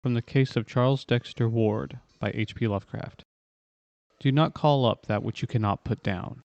From the Case of Charles Dexter Ward by H.P. Lovecraft. Do not call up that which you cannot put down.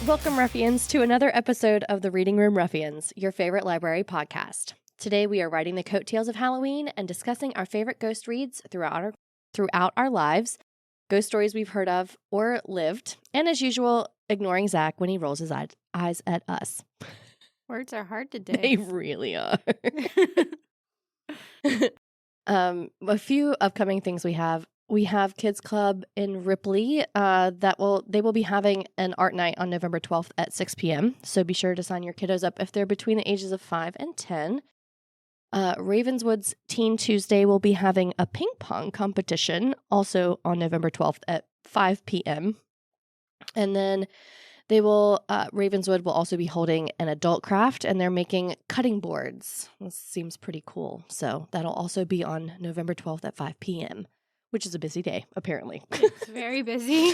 Welcome, Ruffians, to another episode of the Reading Room Ruffians, your favorite library podcast. Today we are riding the coattails of Halloween and discussing our favorite ghost reads throughout our lives, ghost stories we've heard of or lived, and as usual, ignoring Zach when he rolls his eyes at us. Words are hard to do. They really are. A few upcoming things we have. We have Kids Club in Ripley. They will be having an art night on November 12th at 6 p.m. So be sure to sign your kiddos up if they're between the ages of 5 and 10. Ravenswood's Teen Tuesday will be having a ping pong competition also on November 12th at 5 p.m. And then Ravenswood will also be holding an adult craft, and they're making cutting boards. This seems pretty cool. So that'll also be on November 12th at 5 p.m. Which is a busy day, apparently. It's very busy.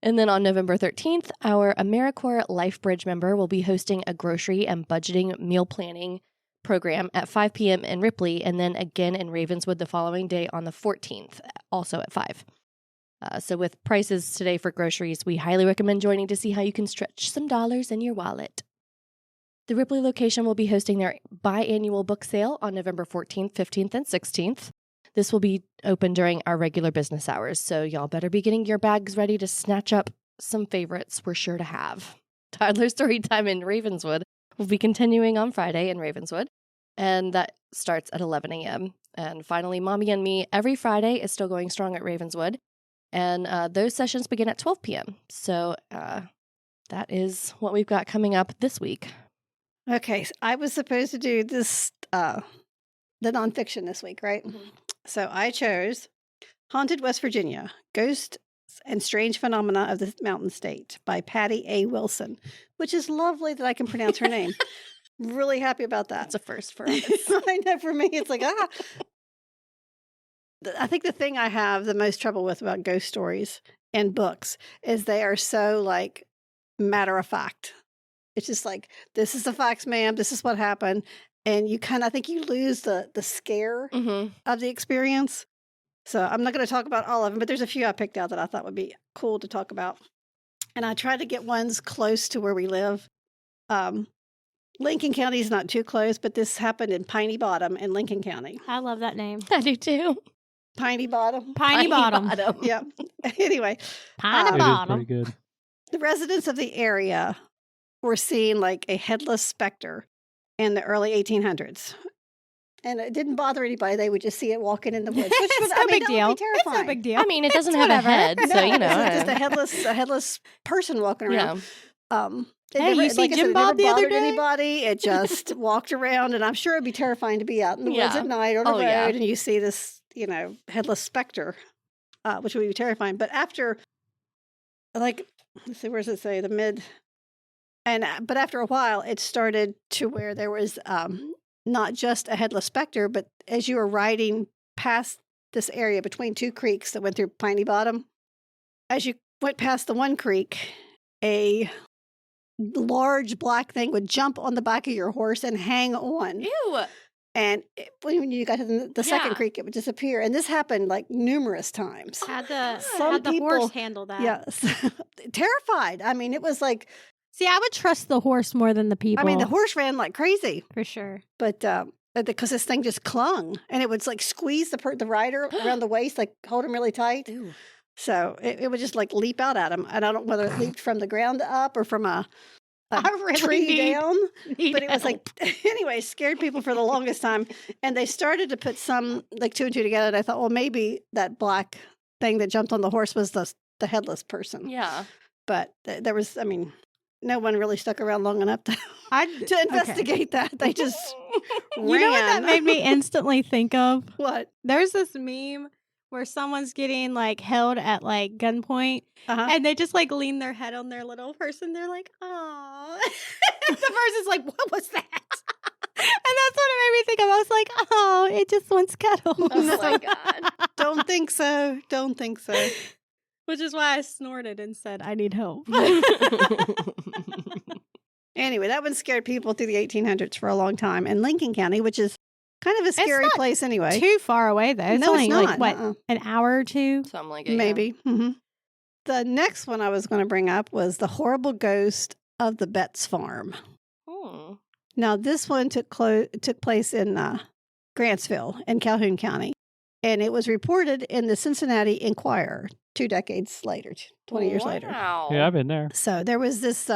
And then on November 13th, our AmeriCorps LifeBridge member will be hosting a grocery and budgeting meal planning program at 5 p.m. in Ripley, and then again in Ravenswood the following day on the 14th, also at 5. So with prices today for groceries, we highly recommend joining to see how you can stretch some dollars in your wallet. The Ripley location will be hosting their biannual book sale on November 14th, 15th, and 16th. This will be open during our regular business hours, so y'all better be getting your bags ready to snatch up some favorites we're sure to have. Toddler Story Time in Ravenswood will be continuing on Friday in Ravenswood, and that starts at 11 a.m. And finally, Mommy and Me every Friday is still going strong at Ravenswood, and those sessions begin at 12 p.m. So that is what we've got coming up this week. Okay, so I was supposed to do this, the nonfiction this week, right? Mm-hmm. So I chose Haunted West Virginia, Ghosts and Strange Phenomena of the Mountain State by Patty A. Wilson, which is lovely that I can pronounce her name. Really happy about that. That's a first for us. I know, for me, it's like, I think the thing I have the most trouble with about ghost stories and books is they are so, like, matter of fact. It's just like, this is the facts, ma'am. This is what happened. And you I think you lose the scare of the experience. So I'm not going to talk about all of them, but there's a few I picked out that I thought would be cool to talk about. And I tried to get ones close to where we live. Lincoln County is not too close, but this happened in Piney Bottom in Lincoln County. I love that name. I do too. Piney Bottom. Piney Bottom. Yeah. Anyway. Piney Bottom. It is pretty good. The residents of the area were seeing like a headless specter in the early 1800s. And it didn't bother anybody. They would just see it walking in the woods. Which was, no big deal. That would be terrifying. It's no big deal. I mean, it doesn't have a head, so, you know. It's just a headless person walking around. Yeah. You see Jim Bob the other day? Anybody. It just walked around, and I'm sure it'd be terrifying to be out in the woods at night on a road, and you see this, headless specter, which would be terrifying. But after, let's see, where does it say? But after a while, it started to where there was not just a headless specter, but as you were riding past this area between two creeks that went through Piney Bottom, as you went past the one creek, a large black thing would jump on the back of your horse and hang on. Ew! And when you got to the second creek, it would disappear. And this happened like numerous times. Had the horse handle that. Yes. Terrified. I mean, it was like... See, I would trust the horse more than the people. I mean, the horse ran like crazy. For sure. But because this thing just clung. And it would like squeeze the rider around the waist, like hold him really tight. Ew. So it would just like leap out at him. And I don't know whether it leaped from the ground up or from a tree down. But it was like, anyway, scared people for the longest time. And they started to put some, like 2 and 2 together. And I thought, well, maybe that black thing that jumped on the horse was the headless person. Yeah. But there was, no one really stuck around long enough to investigate that. They just ran. You know what that made me instantly think of? What? There's this meme where someone's getting like held at like gunpoint and they just like lean their head on their little person. They're like, oh. The person's like, what was that? And that's what it made me think of. I was like, oh, it just wants cuddles. Oh my God. Don't think so. Don't think so. Which is why I snorted and said, I need help. Anyway, that one scared people through the 1800s for a long time. And Lincoln County, which is kind of a scary place anyway. Too far away, though. It's only it's not. like, what, an hour or two? Something like it. Maybe. Yeah. Mm-hmm. The next one I was going to bring up was the horrible ghost of the Betts farm. Oh. Now, this one took place in Grantsville in Calhoun County. And it was reported in the Cincinnati Enquirer 2 decades later, 20 years later. Yeah, I've been there. So there was this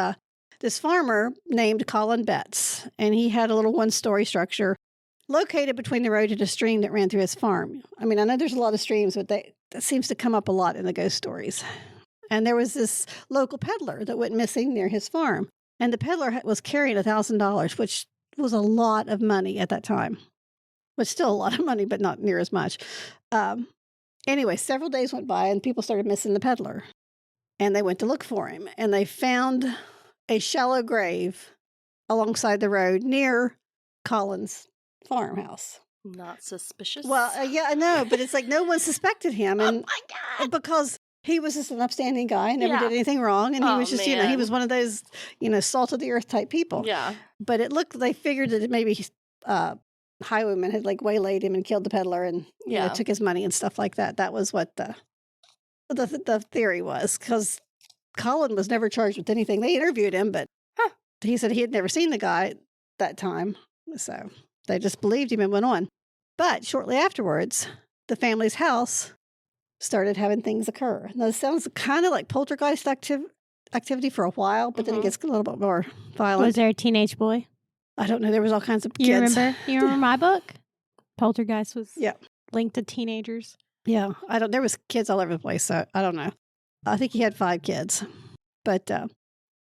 farmer named Colin Betts, and he had a little one-story structure located between the road and a stream that ran through his farm. I mean, I know there's a lot of streams, but that seems to come up a lot in the ghost stories. And there was this local peddler that went missing near his farm. And the peddler was carrying $1,000, which was a lot of money at that time. Was still a lot of money, but not near as much. Anyway, several days went by and people started missing the peddler. And they went to look for him. And they found a shallow grave alongside the road near Colin's farmhouse. Not suspicious. Well, yeah, I know, but it's like no one suspected him. And oh my God. Because he was just an upstanding guy, never did anything wrong. And he was just, he was one of those, salt of the earth type people. Yeah. But they figured that maybe highwaymen had like waylaid him and killed the peddler and took his money and stuff like that. That was what the theory was, because Colin was never charged with anything. They interviewed him, but he said he had never seen the guy that time. So they just believed him and went on. But shortly afterwards, the family's house started having things occur. Now, this sounds kind of like poltergeist activity for a while, but then it gets a little bit more violent. Was there a teenage boy? I don't know. There was all kinds of kids. You remember my book? Poltergeist was Yeah. linked to teenagers. Yeah. There was kids all over the place, so I don't know. I think he had 5 kids. But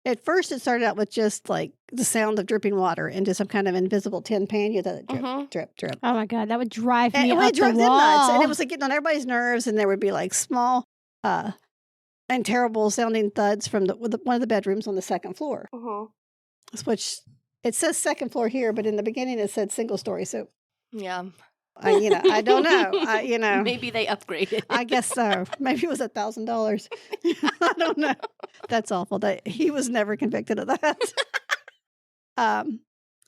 at first it started out with just like the sound of dripping water into some kind of invisible tin pan. You had drip, drip, drip. Oh my God, that would drive me and up it drove the them wall. nuts. And it was like getting on everybody's nerves, and there would be like small and terrible sounding thuds from one of the bedrooms on the second floor. Which it says second floor here, but in the beginning it said single story. So yeah, I don't know. Maybe they upgraded. I guess so. Maybe it was $1,000. I don't know. That's awful. He was never convicted of that.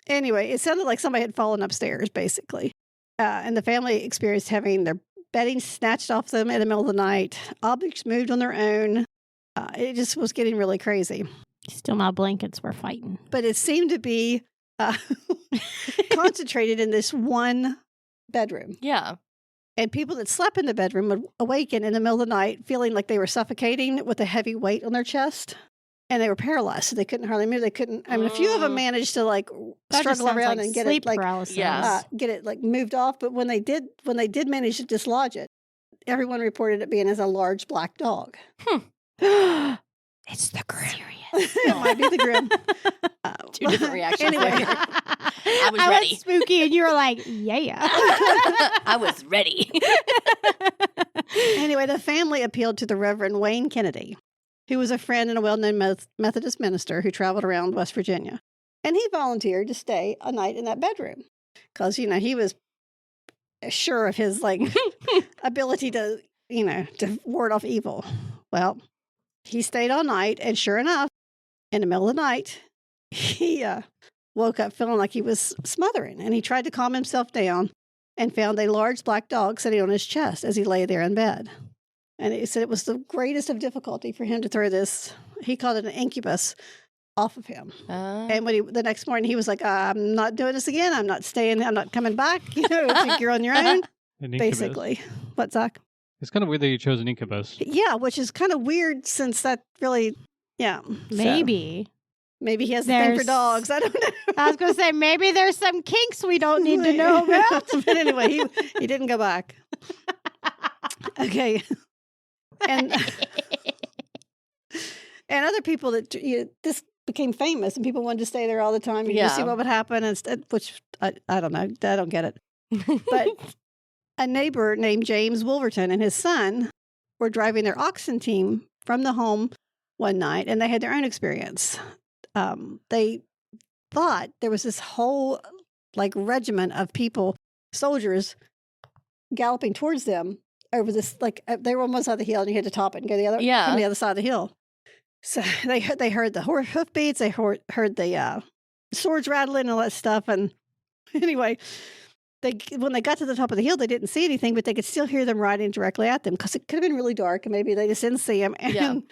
Anyway, it sounded like somebody had fallen upstairs, basically. And the family experienced having their bedding snatched off them in the middle of the night. Objects moved on their own. It just was getting really crazy. Still, my blankets were fighting. But it seemed to be concentrated in this one bedroom. Yeah. And people that slept in the bedroom would awaken in the middle of the night feeling like they were suffocating with a heavy weight on their chest. And they were paralyzed, so they couldn't hardly move. They couldn't. I mean, a few of them managed to like struggle around and get it like get it like moved off. But when they did manage to dislodge it, everyone reported it being as a large black dog. It's the Grim. It might be the Grim. 2 different reactions. Anyway, I was ready. Was spooky, and you were like, "Yeah." I was ready. Anyway, the family appealed to the Reverend Wayne Kennedy, who was a friend and a well-known Methodist minister who traveled around West Virginia. And he volunteered to stay a night in that bedroom because, he was sure of his, ability to, to ward off evil. Well, he stayed all night, and sure enough, in the middle of the night, he woke up feeling like he was smothering, and he tried to calm himself down and found a large black dog sitting on his chest as he lay there in bed. And he said it was the greatest of difficulty for him to throw this, he called it an incubus, off of him. And when the next morning, he was like, I'm not doing this again. I'm not staying. I'm not coming back. You're on your own. Basically. What's that? It's kind of weird that you chose an incubus. Yeah, which is kind of weird since that really, Maybe. So, maybe he has a thing for dogs. I don't know. I was going to say, maybe there's some kinks we don't need to know about. But anyway, he didn't go back. Okay. And other people that this became famous and people wanted to stay there all the time. You see what would happen, which I don't know. I don't get it. But a neighbor named James Wolverton and his son were driving their oxen team from the home one night, and they had their own experience. They thought there was this whole regiment of people, soldiers, galloping towards them over this. They were on one side of the hill, and you had to top it and go from the other side of the hill. So they heard the hoof beats, they heard the swords rattling and all that stuff, and anyway. When they got to the top of the hill, they didn't see anything, but they could still hear them riding directly at them because it could have been really dark and maybe they just didn't see him. And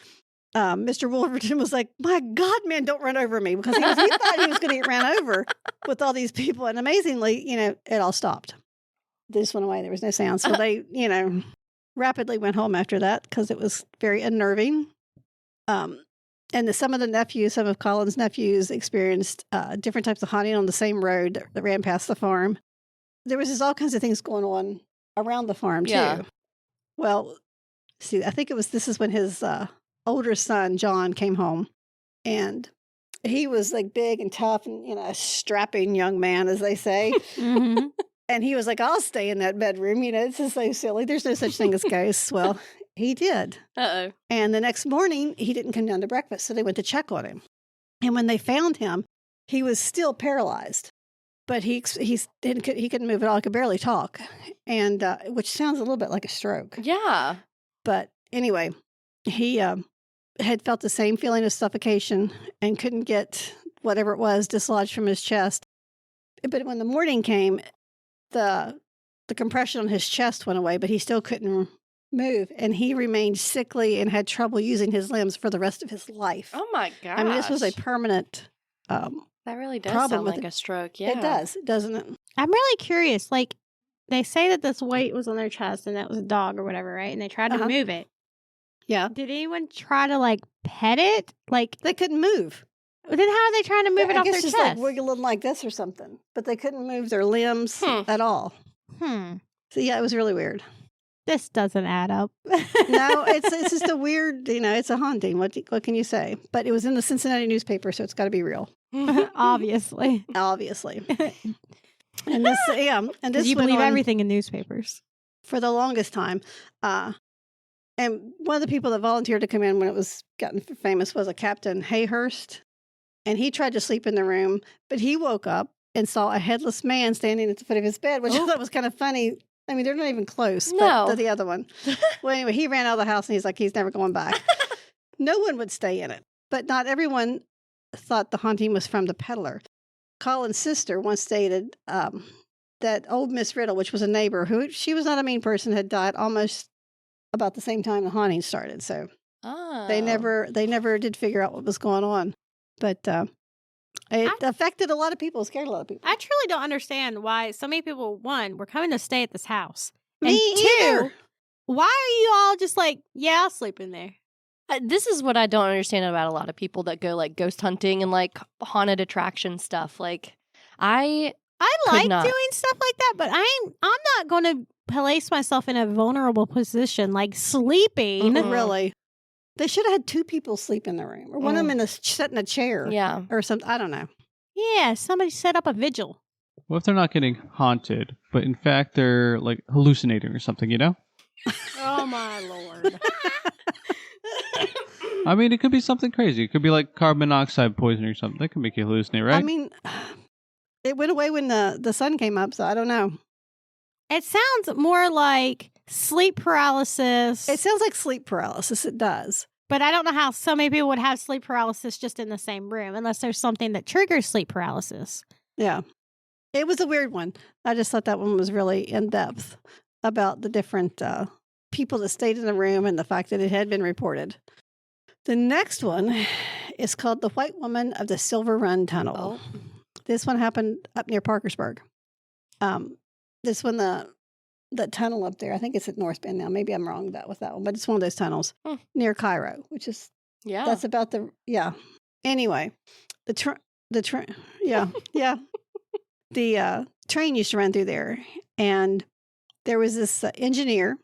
Mr. Wolverton was like, "My God, man, don't run over me," because he thought he was going to get ran over with all these people. And amazingly, it all stopped. They just went away. There was no sound. So they, rapidly went home after that because it was very unnerving. And some of Colin's nephews experienced different types of haunting on the same road that ran past the farm. There was just all kinds of things going on around the farm, too. Yeah. Well, see, I think this is when his older son, John, came home. And he was big and tough and, a strapping young man, as they say. Mm-hmm. And he was like, "I'll stay in that bedroom. It's just so silly. There's no such thing as ghosts." Well, he did. Uh-oh. And the next morning, he didn't come down to breakfast. So they went to check on him. And when they found him, he was still paralyzed. But he couldn't move at all. He could barely talk, and which sounds a little bit like a stroke. Yeah. But anyway, he had felt the same feeling of suffocation and couldn't get whatever it was dislodged from his chest. But when the morning came, the compression on his chest went away, but he still couldn't move, and he remained sickly and had trouble using his limbs for the rest of his life. Oh my gosh! I mean, this was a permanent. That really does sound like a stroke, yeah. It does, doesn't it? I'm really curious. They say that this weight was on their chest and that was a dog or whatever, right? And they tried to move it. Yeah. Did anyone try to, pet it? They couldn't move. Then how are they trying to move it off their chest? I guess just wiggling like this or something. But they couldn't move their limbs at all. So, yeah, it was really weird. This doesn't add up. No, it's just a weird, it's a haunting. What can you say? But it was in the Cincinnati newspaper, so it's got to be real. Obviously. And this, and this you believe everything in newspapers for the longest time. And one of the people that volunteered to come in when it was gotten famous was a Captain Hayhurst, and he tried to sleep in the room, but he woke up and saw a headless man standing at the foot of his bed, which I thought was kind of funny. I mean, they're not even close, but the other one. Well, anyway, he ran out of the house, and he's like, he's never going back. No one would stay in it, but not everyone thought the haunting was from the peddler. Colin's sister once stated that old Miss Riddle, which was a neighbor, she was not a mean person, had died almost about the same time the haunting started. So they never did figure out what was going on. But it affected a lot of people, scared a lot of people. I truly don't understand why so many people, one, were coming to stay at this house. Me and two, why are you all just I'll sleep in there? This is what I don't understand about a lot of people that go ghost hunting and haunted attraction stuff. I like doing stuff like that, but I'm not going to place myself in a vulnerable position sleeping. Mm-hmm. Really. They should have had two people sleep in the room, or one of them sit in a chair, or something. I don't know. Yeah, somebody set up a vigil. What if they're not getting haunted, but in fact they're hallucinating or something? Oh my Lord! I mean, it could be something crazy. It could be carbon monoxide poisoning or something. That can make you hallucinate, right? I mean, it went away when the sun came up, so I don't know. It sounds more like sleep paralysis. It sounds like sleep paralysis. It does. But I don't know how so many people would have sleep paralysis just in the same room, unless there's something that triggers sleep paralysis. Yeah. It was a weird one. I just thought that one was really in depth about the different people that stayed in the room and the fact that it had been reported. The next one is called The White Woman of the Silver Run Tunnel. Oh. This one happened up near Parkersburg. This one, the tunnel up there, I think it's at North Bend now. Maybe I'm wrong with that one, but it's one of those tunnels near Cairo, which is, that's about Anyway, the train used to run through there, and there was this engineer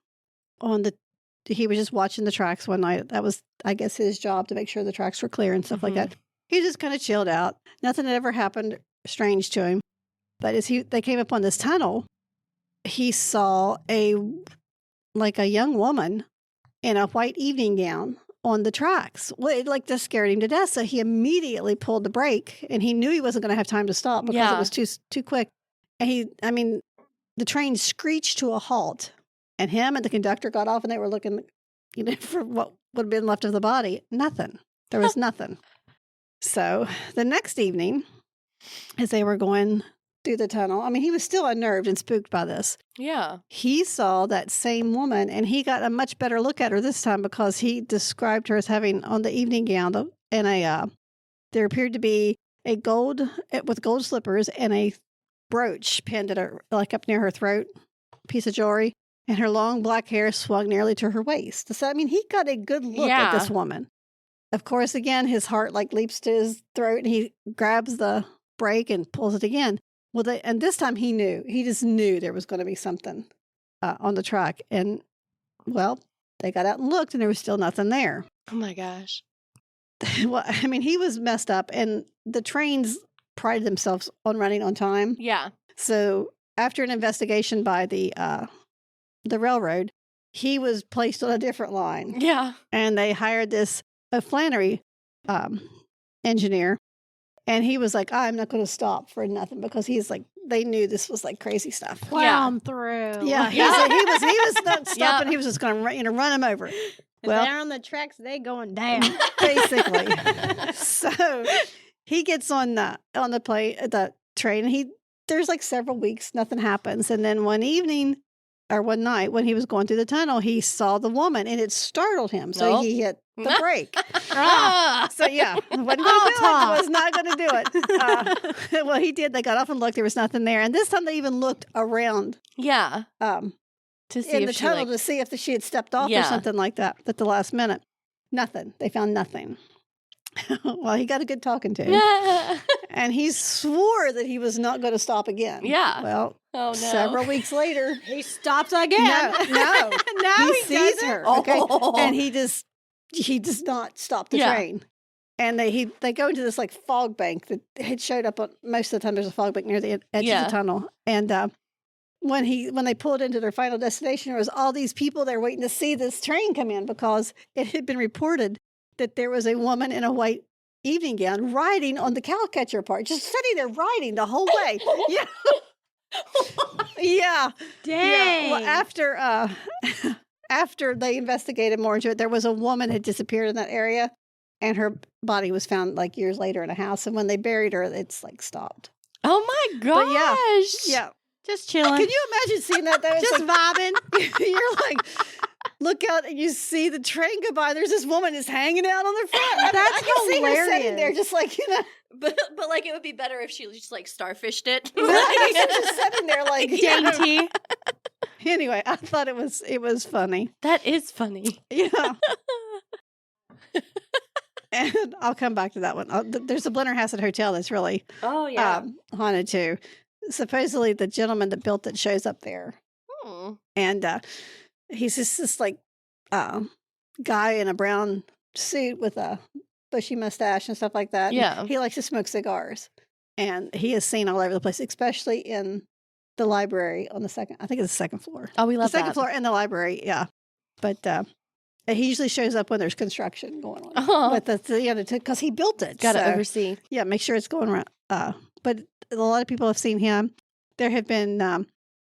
he was just watching the tracks one night. That was, I guess, his job to make sure the tracks were clear and stuff like that. He just kind of chilled out. Nothing had ever happened strange to him. But as they came upon this tunnel, he saw a young woman in a white evening gown on the tracks. Well, it just scared him to death. So he immediately pulled the brake, and he knew he wasn't going to have time to stop because it was too quick. And the train screeched to a halt, and him and the conductor got off, and they were looking, for what would have been left of the body. Nothing. There was nothing. So the next evening, as they were going through the tunnel, he was still unnerved and spooked by this. Yeah. He saw that same woman, and he got a much better look at her this time because he described her as having on the evening gown and there appeared to be with gold slippers and a brooch pinned at her, up near her throat, piece of jewelry, and her long black hair swung nearly to her waist. So, he got a good look at this woman. Of course, again, his heart leaps to his throat, and he grabs the brake and pulls it again. Well, and this time he knew. He just knew there was going to be something on the track. And, well, they got out and looked, and there was still nothing there. Oh, my gosh. Well, he was messed up, and the trains prided themselves on running on time. Yeah. So after an investigation by the railroad, he was placed on a different line. Yeah. And they hired this Flannery engineer. And he was like, I'm not going to stop for nothing because he's they knew this was crazy stuff. Plowing through. Yeah, he was not stopping. He was just going to run him over. Well, they're on the tracks, they going down. Basically. So he gets on the train, and there's several weeks, nothing happens. And then one night when he was going through the tunnel, he saw the woman, and it startled him. So he hit the brake. So yeah, was not going to do it. Well, he did. They got off and looked. There was nothing there. And this time they even looked around. Yeah. To see in the tunnel to see if she had stepped off or something like that at the last minute. Nothing. They found nothing. Well, he got a good talking to. And he swore that he was not going to stop again. Yeah. Well, several weeks later, he stops again. No. Now he sees her. Okay. And he does not stop the train. And they go into this fog bank that had showed up on most of the time. There's a fog bank near the edge of the tunnel. And when they pulled into their final destination, there was all these people there waiting to see this train come in because it had been reported that there was a woman in a white evening gown riding on the cowcatcher part, just sitting there riding the whole way. Yeah. Yeah. Dang. Yeah. Well, after they investigated more into it, there was a woman had disappeared in that area, and her body was found years later in a house. And when they buried her, it's stopped. Oh my gosh. Yeah. Just chilling. Can you imagine seeing that though? Just vibing. You're look out and you see the train go by. There's this woman just hanging out on the front. That's I can see her sitting there just But it would be better if she just starfished it. Just sitting there dainty. Anyway, I thought it was funny. That is funny. Yeah. And I'll come back to that one. There's a Blennerhassett Hotel that's really haunted too. Supposedly the gentleman that built it shows up there. And he's just this guy in a brown suit with a bushy mustache and stuff like that. Yeah. And he likes to smoke cigars. And he is seen all over the place, especially in the library on the second floor. Oh, we love the second floor in the library, yeah. But he usually shows up when there's construction going on. Oh. But because he built it. Got to oversee. Yeah, make sure it's going around. But a lot of people have seen him. There have been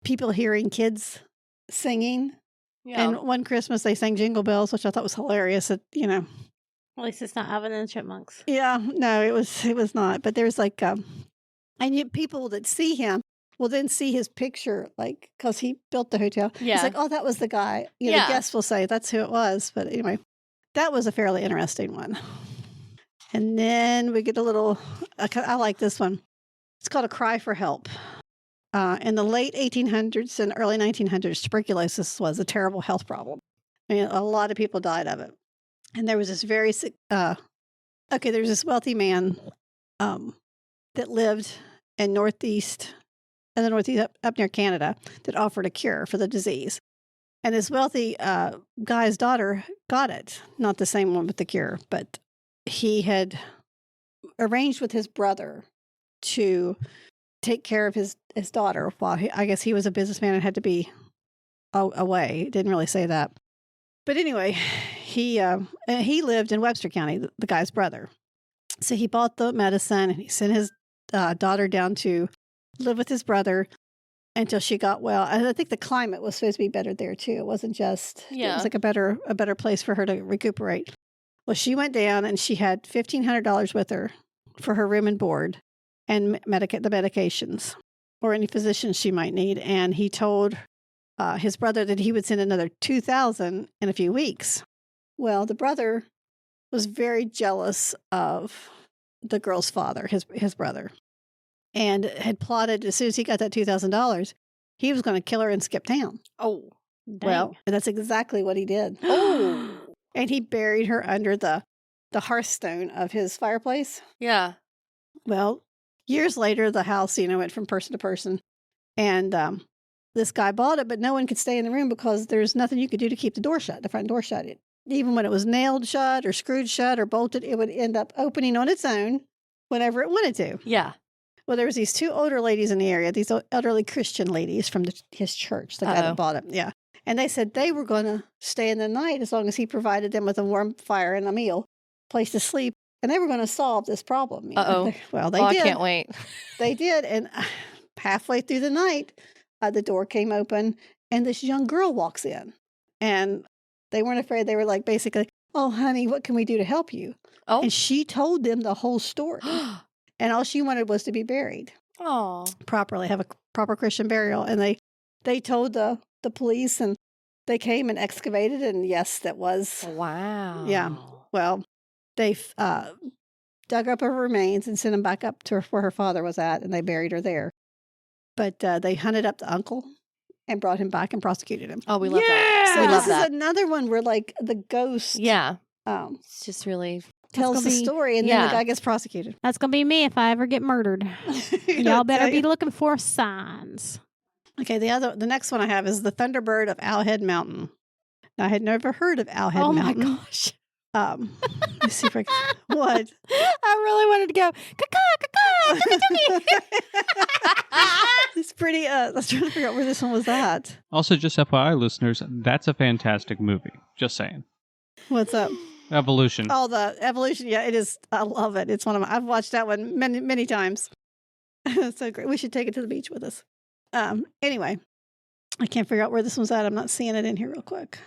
people hearing kids singing. Yeah. And one Christmas they sang Jingle Bells, which I thought was hilarious. At least it's not Alvin and the Chipmunks. Yeah, no, it was not. But there's and yet people that see him will then see his picture, because he built the hotel. Yeah. It's oh, that was the guy. Guests will say that's who it was. But anyway, that was a fairly interesting one. And then we get a little, I like this one. It's called A Cry for Help. In the late 1800s and early 1900s, tuberculosis was a terrible health problem. A lot of people died of it. And there was this very sick, there's this wealthy man that lived in the northeast up near Canada that offered a cure for the disease. And this wealthy guy's daughter got it, not the same one with the cure, but he had arranged with his brother to take care of his daughter while I guess he was a businessman and had to be away. Didn't really say that. But anyway, he lived in Webster County, the guy's brother. So he bought the medicine and he sent his daughter down to live with his brother until she got well. And I think the climate was supposed to be better there too. It wasn't just, it was like a better place for her to recuperate. Well, she went down and she had $1,500 with her for her room and board and the medications or any physicians she might need. And he told his brother that he would send another $2,000 in a few weeks. Well, the brother was very jealous of the girl's father, his brother, and had plotted as soon as he got that $2,000, he was going to kill her and skip town. Oh, dang. Well, and that's exactly what he did. Oh. And he buried her under the hearthstone of his fireplace. Yeah. Well, years later, the house, went from person to person. And this guy bought it, but no one could stay in the room because there's nothing you could do to keep the door shut, the front door shut. Even when it was nailed shut or screwed shut or bolted, it would end up opening on its own whenever it wanted to. Yeah. Well, there was these two older ladies in the area, these elderly Christian ladies from his church, the guy that bought it. Yeah. And they said they were going to stay in the night as long as he provided them with a warm fire and a meal, place to sleep. And they were going to solve this problem. Uh-oh. Well, they did. I can't wait. They did. And halfway through the night, the door came open and this young girl walks in. And they weren't afraid. They were like, basically, oh, honey, what can we do to help you? Oh. And she told them the whole story. And all she wanted was to be buried. Oh. Properly, have a proper Christian burial. And they told the police, and they came and excavated, and yes, that was. Wow. Yeah. Well, they dug up her remains and sent them back up to where her father was at, and they buried her there. But they hunted up the uncle and brought him back and prosecuted him. Oh, we love that. So we this love that. is another one where like the ghost it's just really tells the story, and then the guy gets prosecuted. That's going to be me if I ever get murdered. Y'all better be looking for signs. Okay, the next one I have is the Thunderbird of Owlhead Mountain. Now, I had never heard of Owlhead Mountain. Oh my gosh. Let's see if I can, what? I really wanted to go, It's pretty, I was trying to figure out where this one was at. Also, just FYI, listeners, that's a fantastic movie. Just saying. What's up? Evolution. Oh, the Evolution. Yeah, it is. I love it. It's one of my, I've watched that one many, many times. It's so great. We should take it to the beach with us. Anyway, I can't figure out where this one's at. I'm not seeing it in here real quick.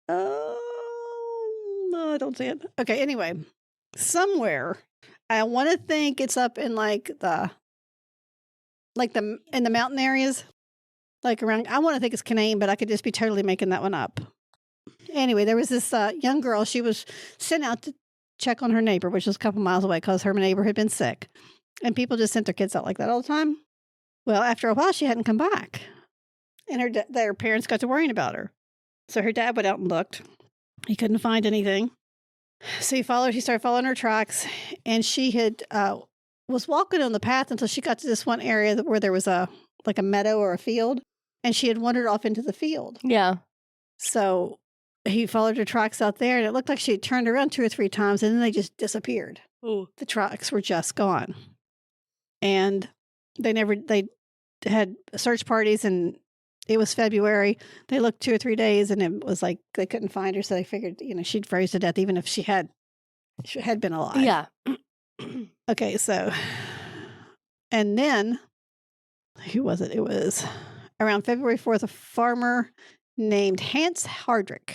Oh, no, I don't see it. Okay, anyway, somewhere, I want to think it's up in in the mountain areas, like around, I want to think it's Canaan, but I could just be totally making that one up. Anyway, there was this young girl. She was sent out to check on her neighbor, which was a couple miles away because her neighbor had been sick. And people just sent their kids out like that all the time. Well, after a while, she hadn't come back. And their parents got to worrying about her. So her dad went out and looked. He couldn't find anything. So he started following her tracks. And she had was walking on the path until she got to this one area where there was a meadow or a field. And she had wandered off into the field. Yeah. So he followed her tracks out there, and it looked like she had turned around 2 or 3 times, and then they just disappeared. Ooh. The tracks were just gone. And they had search parties, and it was February. They looked 2 or 3 days, and it was like they couldn't find her, so they figured, she'd froze to death, even if she had been alive. Yeah. Okay, so, and then, who was it? It was around February 4th, a farmer named Hans Hardrick,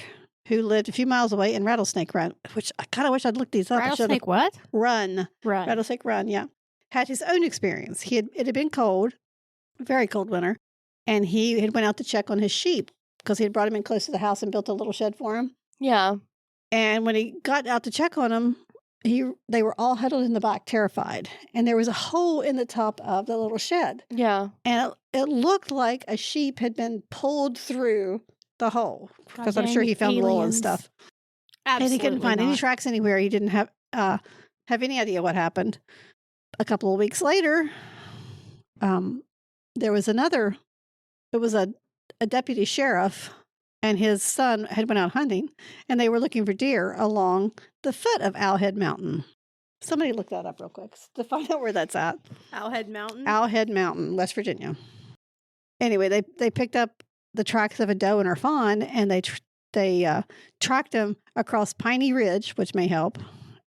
who lived a few miles away in Rattlesnake Run, which I kind of wish I'd looked these up. Rattlesnake what? Run. Rattlesnake Run, yeah. Had his own experience. It had been cold, very cold winter, and he had went out to check on his sheep because he had brought him in close to the house and built a little shed for him. Yeah. And when he got out to check on them, they were all huddled in the back, terrified. And there was a hole in the top of the little shed. Yeah. And it looked like a sheep had been pulled through the hole, because I'm sure he found wool and stuff. Absolutely. And he couldn't find any tracks anywhere. He didn't have any idea what happened. A couple of weeks later, there was a deputy sheriff and his son had went out hunting, and they were looking for deer along the foot of Owlhead Mountain. Somebody look that up real quick to find out where that's at. Owlhead Mountain? Owlhead Mountain, West Virginia. Anyway, they picked up the tracks of a doe and her fawn, and they tracked them across Piney Ridge, which may help,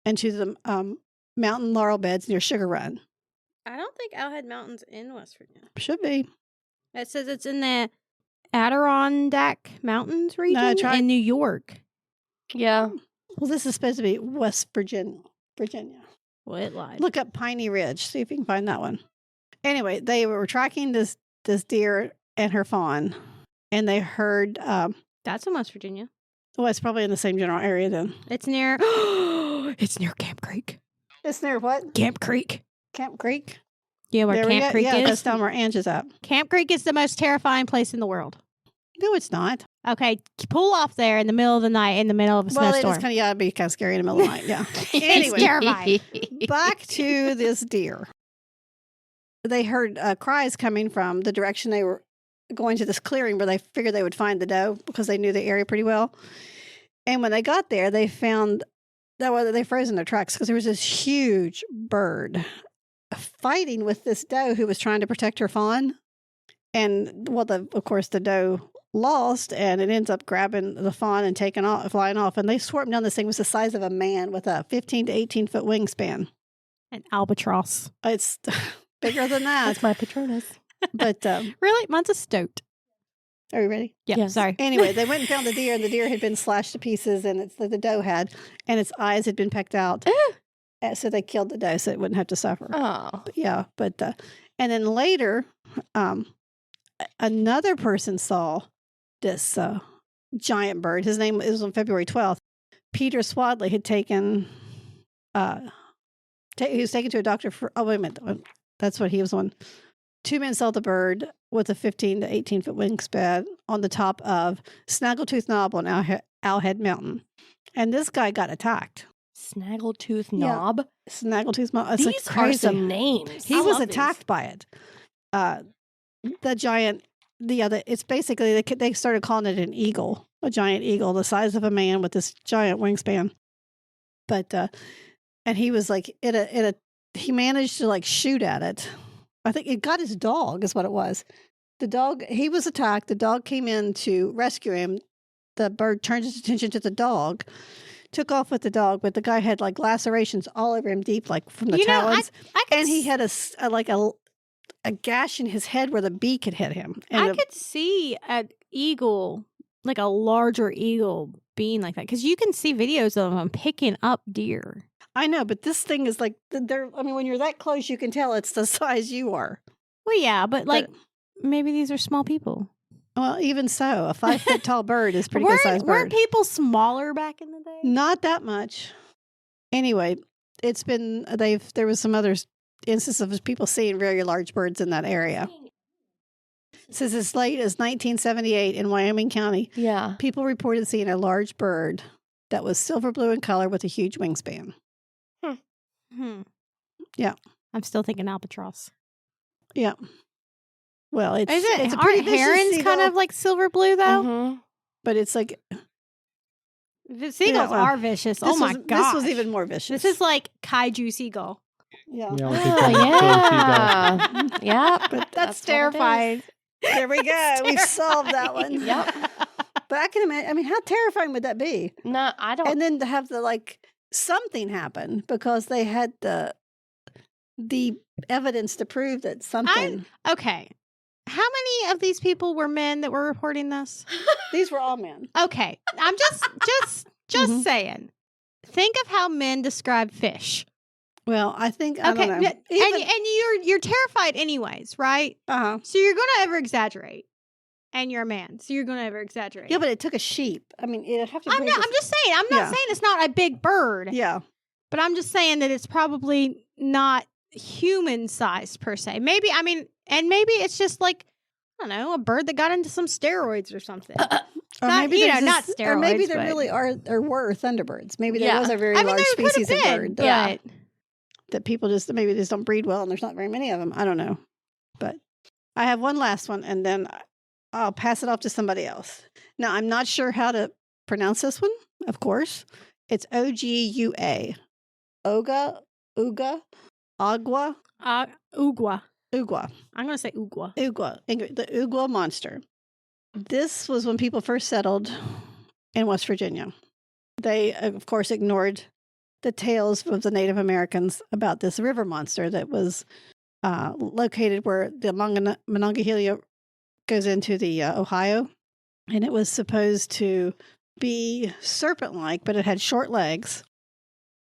and to the mountain laurel beds near Sugar Run. I don't think Owlhead Mountain's in West Virginia. Should be. It says it's in the Adirondack Mountains region in New York. Yeah. Well, this is supposed to be West Virginia. Well, it lied. Look up Piney Ridge. See if you can find that one. Anyway, they were tracking this deer and her fawn, and they heard... That's in West Virginia. Well, it's probably in the same general area then. It's near... it's near Camp Creek. It's near what? Camp Creek. Camp Creek? Yeah, where Camp Creek is? Yeah, that's down where Ange is at. Camp Creek is the most terrifying place in the world. No, it's not. Okay, pull off there in the middle of the night in the middle of a snowstorm. Well, it is be kind of scary in the middle of the night, yeah. Anyway, it's terrifying. Back to this deer. They heard cries coming from the direction they were going to this clearing where they figured they would find the doe because they knew the area pretty well. And when they got there, they found that they froze in their tracks because there was this huge bird fighting with this doe who was trying to protect her fawn. And, well, of course, the doe lost, and it ends up grabbing the fawn and flying off. And they swarmed down. This thing was the size of a man with a 15 to 18 foot wingspan. An albatross. It's bigger than that. That's my Patronus. But really, mine's a stoat. Are you ready? Yeah. Yes. Sorry. Anyway, they went and found the deer, and the deer had been slashed to pieces, and the doe had, and its eyes had been pecked out. So they killed the doe so it wouldn't have to suffer. Oh. But yeah, and then later, another person saw this giant bird. His name was on February 12th. Peter Swadley had taken, he was taken to a doctor for, wait a minute, that's what he was on. 2 men saw the bird with a 15 to 18 foot wingspan on the top of Snaggletooth Knob on Owlhead Mountain. And this guy got attacked. Snaggletooth Knob? Yeah. Snaggletooth Knob. These are some names. He was attacked by it. The giant, it's basically, they started calling it an eagle, a giant eagle, the size of a man with this giant wingspan. But, and he was like, he managed to like shoot at it. I think it got his dog is what it was. The dog, he was attacked. The dog came in to rescue him. The bird turned his attention to the dog, took off with the dog, but the guy had like lacerations all over him deep, like from the talons. And he had a gash in his head where the beak had hit him. And I could see an eagle, like a larger eagle being like that. Because you can see videos of them picking up deer. I know, but this thing is like, when you're that close, you can tell it's the size you are. Well, yeah, but maybe these are small people. Well, even so, a 5 foot tall bird is pretty good sized bird. Weren't people smaller back in the day? Not that much. Anyway, there was some other instances of people seeing very large birds in that area. It says as late as 1978 in Wyoming County, people reported seeing a large bird that was silver blue in color with a huge wingspan. Yeah. I'm still thinking albatross. Yeah. Well, it's a pretty vicious herons seagull. Kind of like silver blue though? Mm-hmm. But it's like the seagulls are vicious. Oh my god. This was even more vicious. This is like kaiju seagull. Yeah. Yeah. Yeah. But that's terrifying. There we go. We've solved that one. Yep. But I can imagine, how terrifying would that be? No, I don't. And then to have something happen because they had the evidence to prove that something. Okay. How many of these people were men that were reporting this? These were all men. Okay. I'm just saying. Think of how men describe fish. Well, I think, I don't know. And you're terrified anyways, right? Uh-huh. So you're going to ever exaggerate. And you're a man, so you're going to ever exaggerate. Yeah, but it took a sheep. I mean, it'd have to be. I'm just saying. I'm not saying it's not a big bird. Yeah. But I'm just saying that it's probably not human-sized per se. Maybe it's just like, I don't know, a bird that got into some steroids or something. Not steroids. Or maybe there really were thunderbirds. Maybe there was a very large species of bird. Yeah. That people just don't breed well, and there's not very many of them. I don't know. But I have one last one, and then I'll pass it off to somebody else. Now, I'm not sure how to pronounce this one, of course. It's Ogua. Agua. Ugwa. Ugwa. I'm going to say Ugwa. Ugwa. The Ugwa monster. This was when people first settled in West Virginia. They, of course, ignored the tales of the Native Americans about this river monster that was located where the Monongahela goes into the Ohio. And it was supposed to be serpent-like, but it had short legs.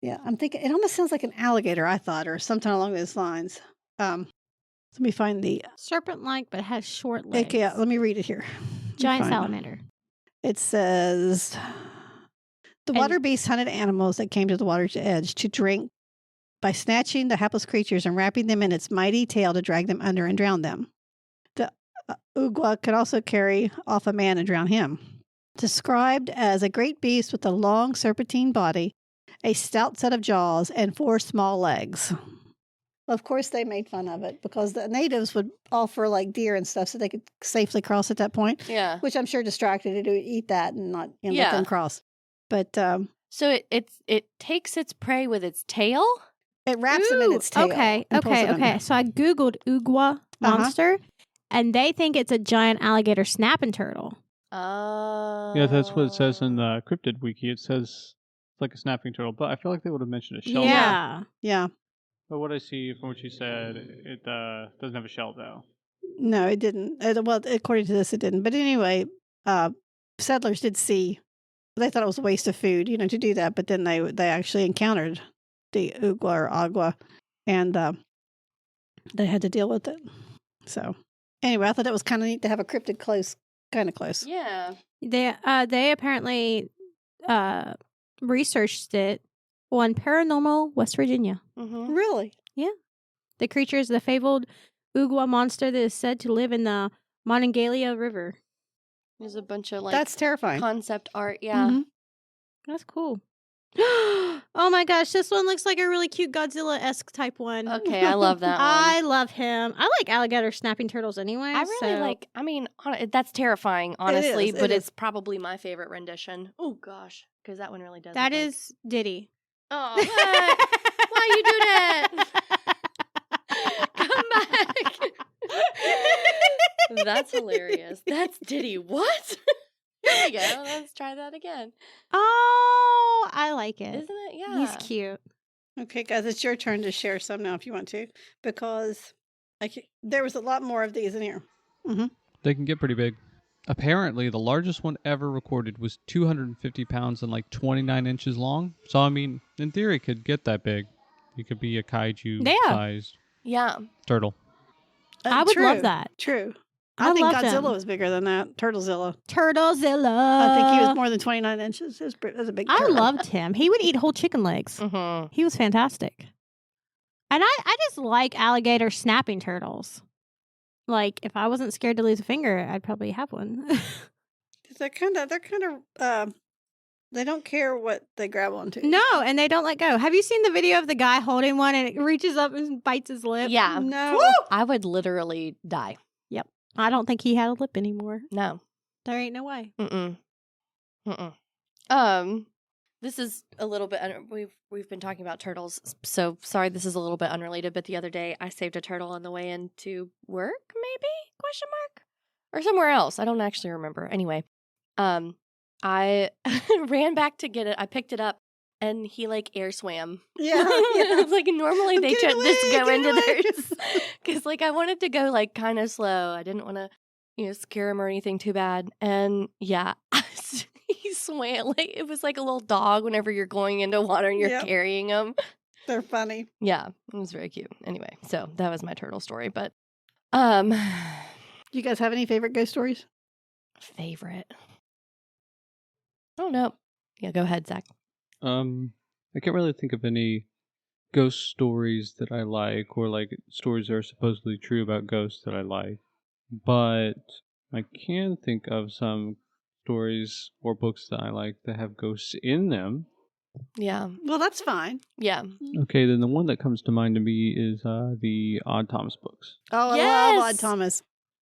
Yeah, I'm thinking, it almost sounds like an alligator, I thought, or something along those lines. Let me find the... Serpent-like, but has short legs. Okay, let me read it here. Giant salamander. It says, the water beasts hunted animals that came to the water's edge to drink by snatching the hapless creatures and wrapping them in its mighty tail to drag them under and drown them. The Ugwa could also carry off a man and drown him. Described as a great beast with a long serpentine body, a stout set of jaws, and 4 small legs. Of course, they made fun of it because the natives would offer like deer and stuff so they could safely cross at that point. Yeah. Which I'm sure distracted it to eat that and not let them cross. But so it takes its prey with its tail? It wraps them in its tail. Okay. So I Googled Ugwa monster, and they think it's a giant alligator snapping turtle. Oh. Yeah, that's what it says in the cryptid wiki. It says it's like a snapping turtle, but I feel like they would have mentioned a shell. Yeah. But what I see from what you said, it doesn't have a shell, though. No, it didn't. Well, according to this, it didn't. But anyway, settlers did see. They thought it was a waste of food, to do that. But then they actually encountered the Ugwa or Agua, and they had to deal with it. So anyway, I thought it was kind of neat to have a cryptid kind of close. Yeah. They apparently researched it on Paranormal West Virginia. Mm-hmm. Really? Yeah. The creature is the fabled Ugwa monster that is said to live in the Monongahela River. There's a bunch of that's terrifying concept art. Yeah. Mm-hmm. That's cool. Oh my gosh, this one looks like a really cute Godzilla-esque type one. Okay, I love that one. I love him. I like alligator snapping turtles anyway. I really that's terrifying, honestly, but it's probably my favorite rendition. Oh gosh, because that one really does. That is Diddy. Oh, what? Why you do that? Come back. That's hilarious. That's Diddy. What? Here we go. Let's try that again. Oh, I like it. Isn't it? Yeah. He's cute. Okay, guys, it's your turn to share some now if you want to, because there was a lot more of these in here. Mm-hmm. They can get pretty big. Apparently, the largest one ever recorded was 250 pounds and like 29 inches long. So, I mean, in theory, it could get that big. It could be a kaiju-sized turtle. I would love that. True. I think Godzilla was bigger than that. Turtlezilla. I think he was more than 29 inches. It was a big turtle. I loved him. He would eat whole chicken legs. Mm-hmm. He was fantastic. And I just like alligator snapping turtles. Like, if I wasn't scared to lose a finger, I'd probably have one. They're kind of, they don't care what they grab onto. No, and they don't let go. Have you seen the video of the guy holding one and it reaches up and bites his lip? Yeah. No. Woo! I would literally die. Yep. I don't think he had a lip anymore. No. There ain't no way. This is a little bit we've been talking about turtles, so sorry this is a little bit unrelated, but the other day I saved a turtle on the way into work, maybe? ? Or somewhere else. I don't actually remember. Anyway, I ran back to get it. I picked it up and he air swam. Yeah. Normally they just go into theirs cuz I wanted to go kind of slow. I didn't want to scare him or anything too bad. And yeah, he swam it was like a little dog whenever you're going into water and you're carrying him. They're funny. Yeah, it was very cute. Anyway, so that was my turtle story, but you guys have any favorite ghost stories? Favorite? Oh no. Yeah, go ahead, Zach. I can't really think of any ghost stories that I like, or stories that are supposedly true about ghosts that I like. But I can think of some stories or books that I like that have ghosts in them. Yeah. Well, that's fine. Yeah. Okay, then the one that comes to mind to me is the Odd Thomas books. Oh, yes! I love Odd Thomas.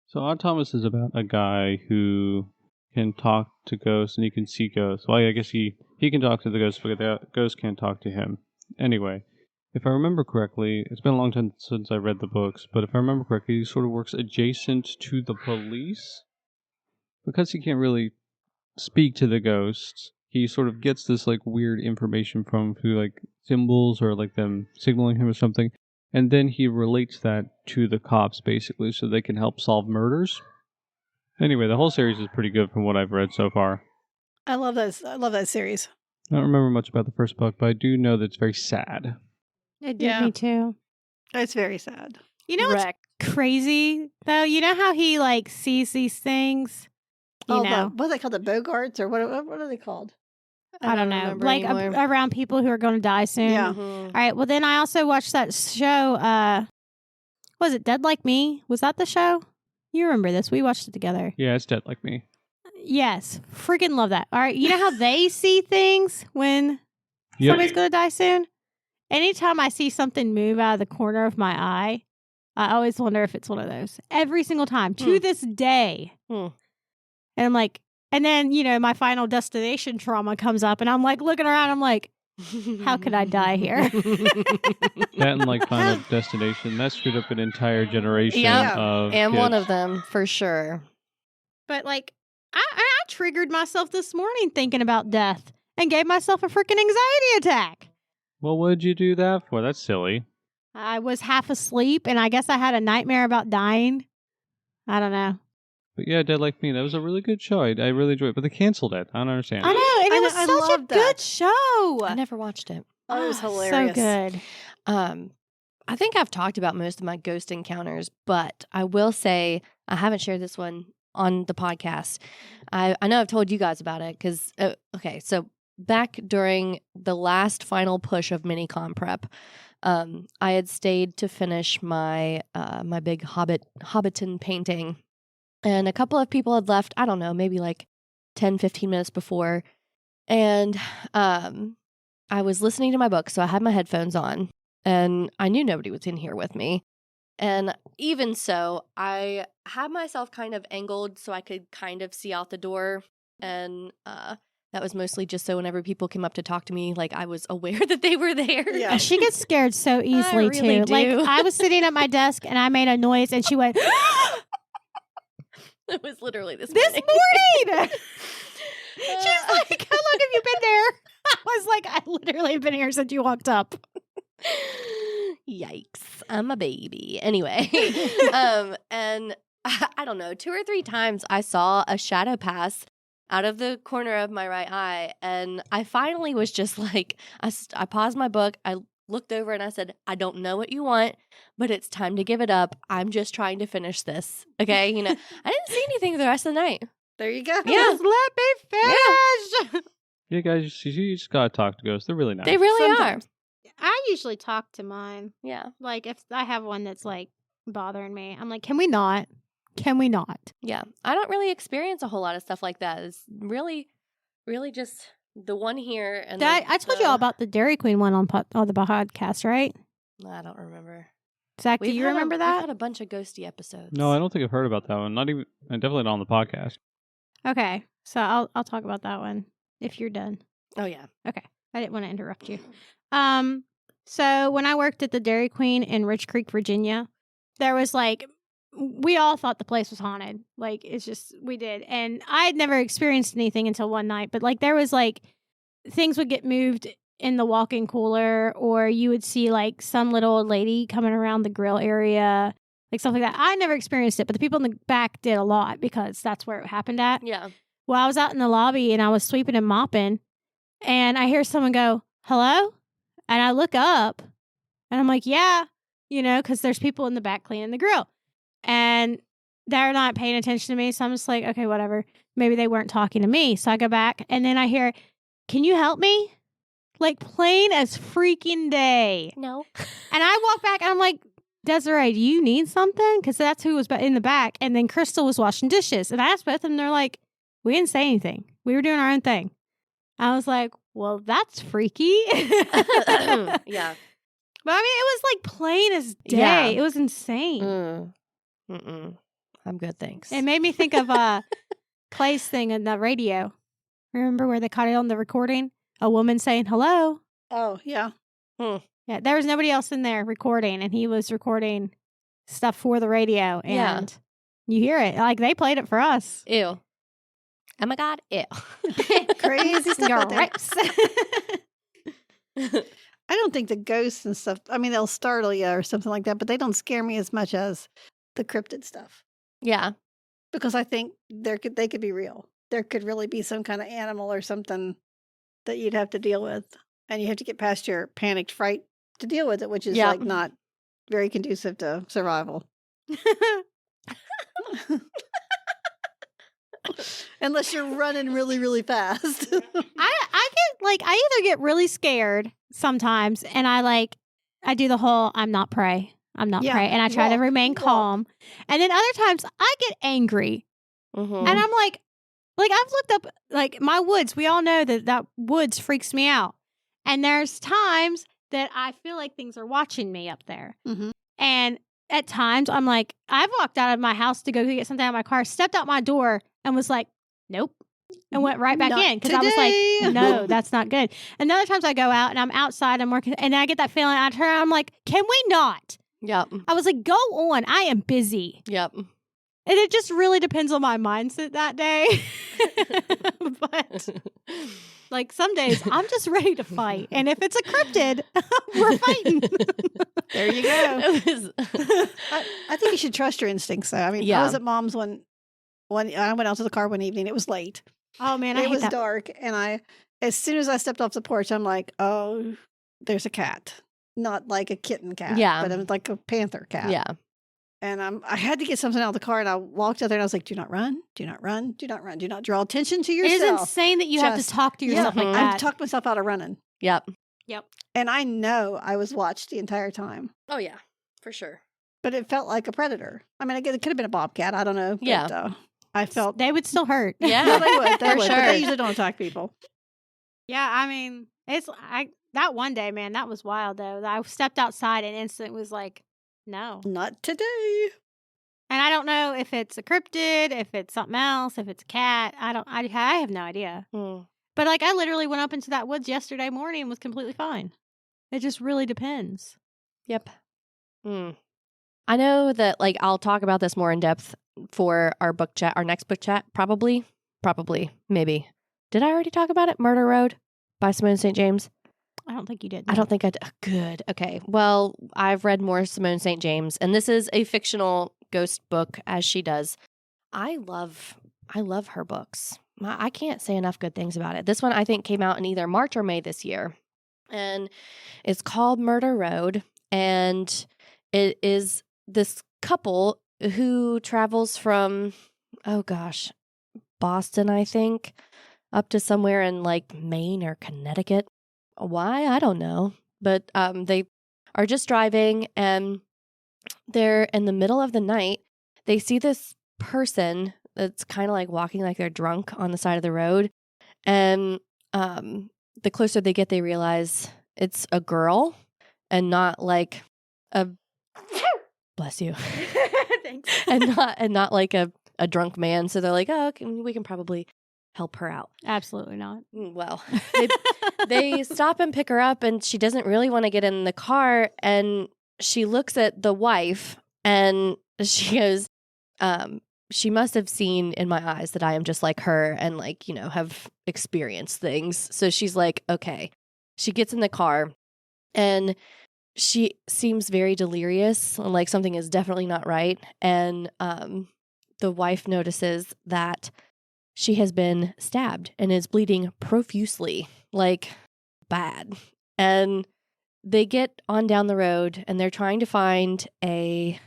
So Odd Thomas is about a guy who can talk to ghosts and he can see ghosts. Well, I guess he can talk to the ghosts, but the ghosts can't talk to him. Anyway, if I remember correctly, it's been a long time since I read the books, but if I remember correctly, he sort of works adjacent to the police. Because he can't really speak to the ghosts, he sort of gets this like weird information from through like symbols or like them signaling him or something, and then he relates that to the cops basically so they can help solve murders. Anyway, the whole series is pretty good from what I've read so far. I love that series. I don't remember much about the first book, but I do know that it's very sad. It did me too. It's very sad. You know what's crazy though? You know how he like sees these things? You know, what are they called? The Bogarts or what are they called? I don't know. Like around people who are going to die soon. Yeah. All right. Well, then I also watched that show. Was it Dead Like Me? Was that the show? You remember this? We watched it together. Yeah, it's Dead Like Me. Yes. Freaking love that. All right. You know how they see things when somebody's going to die soon? Anytime I see something move out of the corner of my eye, I always wonder if it's one of those. Every single time. To this day. And I'm like, and then, you know, my Final Destination trauma comes up and I'm like looking around, I'm like, how could I die here? That and like Final Destination, that screwed up an entire generation of and kids. One of them, for sure. But like, I triggered myself this morning thinking about death and gave myself a freaking anxiety attack. Well, what did you do that for? That's silly. I was half asleep and I guess I had a nightmare about dying. I don't know. But yeah, Dead Like Me, that was a really good show. I really enjoyed it, but they canceled it. I don't understand. I know, and it was such a good show. I never watched it. Oh, it was hilarious. So good. I think I've talked about most of my ghost encounters, but I will say I haven't shared this one on the podcast. I know I've told you guys about it because, okay, so back during the last final push of Minicon prep, I had stayed to finish my my big Hobbiton painting. And a couple of people had left, I don't know, maybe like 10, 15 minutes before. And I was listening to my book, so I had my headphones on. And I knew nobody was in here with me. And even so, I had myself kind of angled so I could kind of see out the door. And that was mostly just so whenever people came up to talk to me, like I was aware that they were there. Yeah. She gets scared so easily, really too. do. Like, I was sitting at my desk and I made a noise and she went... It was literally this morning. She's like, how long have you been there? I was like, I literally have been here since you walked up. Yikes. I'm a baby. Anyway, and I don't know, 2 or 3 times I saw a shadow pass out of the corner of my right eye. And I finally was just like, I paused my book. I looked over and I said, I don't know what you want, but it's time to give it up. I'm just trying to finish this. Okay. You know, I didn't see anything the rest of the night. There you go. Yeah. Just let me finish. Yeah, guys, you just gotta talk to ghosts. They're really nice. They really Sometimes. I usually talk to mine. Yeah. Like, if I have one that's like bothering me, I'm like, can we not? Can we not? Yeah. I don't really experience a whole lot of stuff like that. It's really, really just the one here. And That, I told you all about the Dairy Queen one on the podcast, right? I don't remember. Zach, do you remember We've that? had a bunch of ghosty episodes. No, I don't think I've heard about that one. Not even, definitely not on the podcast. Okay, so I'll talk about that one if you're done. Oh, yeah. Okay, I didn't want to interrupt you. So when I worked at the Dairy Queen in Rich Creek, Virginia, there was like, we all thought the place was haunted. Like, it's just, we did. And I had never experienced anything until one night, but like there was like, things would get moved in the walk-in cooler, or you would see like some little old lady coming around the grill area, like stuff like that. I never experienced it, but the people in the back did a lot because that's where it happened at. Yeah. Well, I was out in the lobby and I was sweeping and mopping, and I hear someone go, hello? And I look up and I'm like, yeah, you know, because there's people in the back cleaning the grill. And they're not paying attention to me. So I'm just like, okay, whatever. Maybe they weren't talking to me. So I go back and then I hear, can you help me? Like, plain as freaking day. No. And I walk back and I'm like, Desiree, do you need something? Because that's who was in the back. And then Crystal was washing dishes. And I asked both of them, they're like, we didn't say anything. We were doing our own thing. I was like, well, that's freaky. Yeah. But I mean, it was like plain as day. Yeah. It was insane. I'm good, thanks. It made me think of Clay's thing in the radio. Remember where they caught it on the recording? A woman saying hello. Oh, yeah. Yeah, there was nobody else in there recording, and he was recording stuff for the radio, and you hear it. Like, they played it for us. Ew. Oh my God, ew. Crazy stuff out there. Grips. I don't think the ghosts and stuff, I mean, they'll startle you or something like that, but they don't scare me as much as the cryptid stuff. Yeah. Because I think they could be real. There could really be some kind of animal or something that you'd have to deal with. And you have to get past your panicked fright to deal with it, which is like not very conducive to survival. Unless you're running really, really fast. I either get really scared sometimes, and I do the whole I'm not prey, and I try to remain calm. And then other times I get angry, and I'm like I've looked up like my woods. We all know that woods freaks me out, and there's times that I feel like things are watching me up there, and at times I'm like, I've walked out of my house to go get something out of my car, stepped out my door, and was like, nope. And went right back in because I was like, no, that's not good. And other times I go out and I'm outside, I'm working, and I get that feeling. I turn around, I'm like, can we not? Yep. I was like, go on. I am busy. Yep. And it just really depends on my mindset that day. But like some days I'm just ready to fight. And if it's a cryptid, we're fighting. There you go. I think you should trust your instincts though. I mean, I was at Mom's when I went out to the car one evening. It was late. Oh man, it was dark, and as soon as I stepped off the porch, I'm like, oh, there's a cat, not like a kitten cat, but it was like a panther cat. Yeah. And I had to get something out of the car, and I walked out there, and I was like, do not run, do not run, do not run, do not draw attention to yourself. It is insane that you have to talk to yourself like that. I've talked myself out of running. Yep. And I know I was watched the entire time. Oh yeah, for sure. But it felt like a predator. I mean, it could have been a bobcat. I don't know. But, I felt they would still hurt. Yeah, they would. They would. Sure. But they usually don't attack people. Yeah, I mean, that one day, man, that was wild though. I stepped outside and instant was like, no, not today. And I don't know if it's a cryptid, if it's something else, if it's a cat. I have no idea. But like, I literally went up into that woods yesterday morning and was completely fine. It just really depends. Yep. I know that like I'll talk about this more in depth for our book chat, our next book chat, probably, maybe. Did I already talk about it? Murder Road by Simone St. James? I don't think you did. I don't think I did. Good. Okay. Well, I've read more Simone St. James, and this is a fictional ghost book, as she does. I love her books. I can't say enough good things about it. This one, I think, came out in either March or May this year, and it's called Murder Road, and it is this couple who travels from, Boston, I think, up to somewhere in like Maine or Connecticut. Why? I don't know. But they are just driving, and they're in the middle of the night. They see this person that's kind of like walking like they're drunk on the side of the road. And the closer they get, they realize it's a girl and not like a... Bless you. Thanks. and not like a drunk man. So they're like, oh, we can probably help her out. Absolutely not. Well, they stop and pick her up, and she doesn't really want to get in the car. And she looks at the wife, and she goes, she must have seen in my eyes that I am just like her and like, have experienced things. So she's like, okay. She gets in the car, and she seems very delirious, like something is definitely not right. And the wife notices that she has been stabbed and is bleeding profusely, like bad. And they get on down the road, and they're trying to find a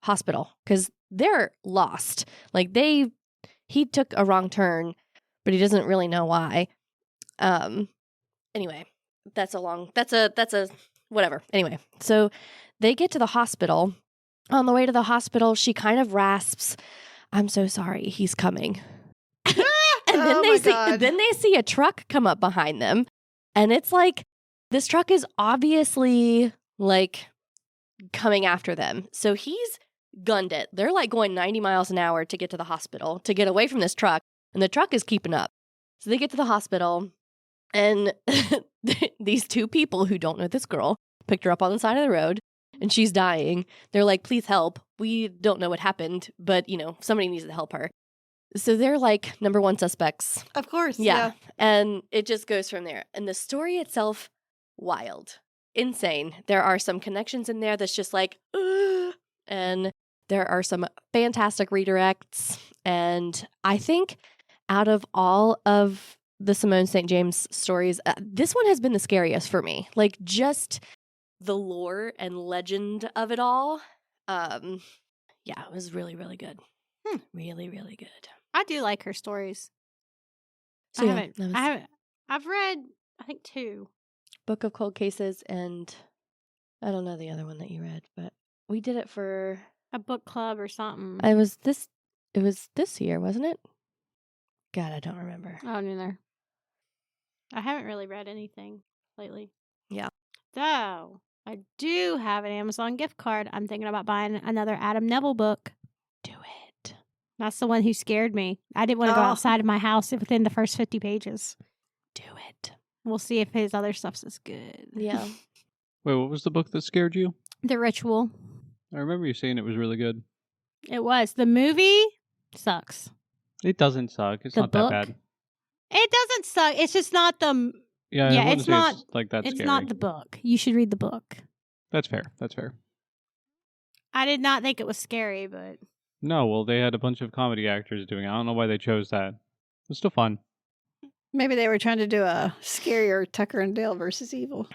hospital because they're lost. Like he took a wrong turn, but he doesn't really know why. Anyway, that's a whatever. Anyway, so they get to the hospital. On the way to the hospital, she kind of rasps, "I'm so sorry, he's coming." And then they see a truck come up behind them, and it's like this truck is obviously like coming after them. So he's gunned it. They're like going 90 miles an hour to get to the hospital to get away from this truck, and the truck is keeping up. So they get to the hospital, and these two people who don't know this girl picked her up on the side of the road, and she's dying. They're like, please help. We don't know what happened, but, somebody needs to help her. So they're like number one suspects. Of course. Yeah. And it just goes from there. And the story itself, wild. Insane. There are some connections in there that's just like, ugh. And there are some fantastic redirects. And I think out of all of the Simone St. James stories, this one has been the scariest for me. Like, just the lore and legend of it all. It was really, really good. Really, really good. I do like her stories. So, I've read, I think, 2. Book of Cold Cases, and I don't know the other one that you read, but we did it for a book club or something. It was this year, wasn't it? God, I don't remember. Oh, neither. I haven't really read anything lately. Yeah. Though I do have an Amazon gift card. I'm thinking about buying another Adam Neville book. Do it. That's the one who scared me. I didn't want to go outside of my house within the first 50 pages. Do it. We'll see if his other stuff's as good. Yeah. Wait, what was the book that scared you? The Ritual. I remember you saying it was really good. It was. The movie sucks. It doesn't suck. It's not that bad. It doesn't suck. It's just not the... Yeah, it's not like that It's scary. not the book. You should read the book. That's fair. I did not think it was scary, but... No, well, they had a bunch of comedy actors doing it. I don't know why they chose that. It's still fun. Maybe they were trying to do a scarier Tucker and Dale versus Evil.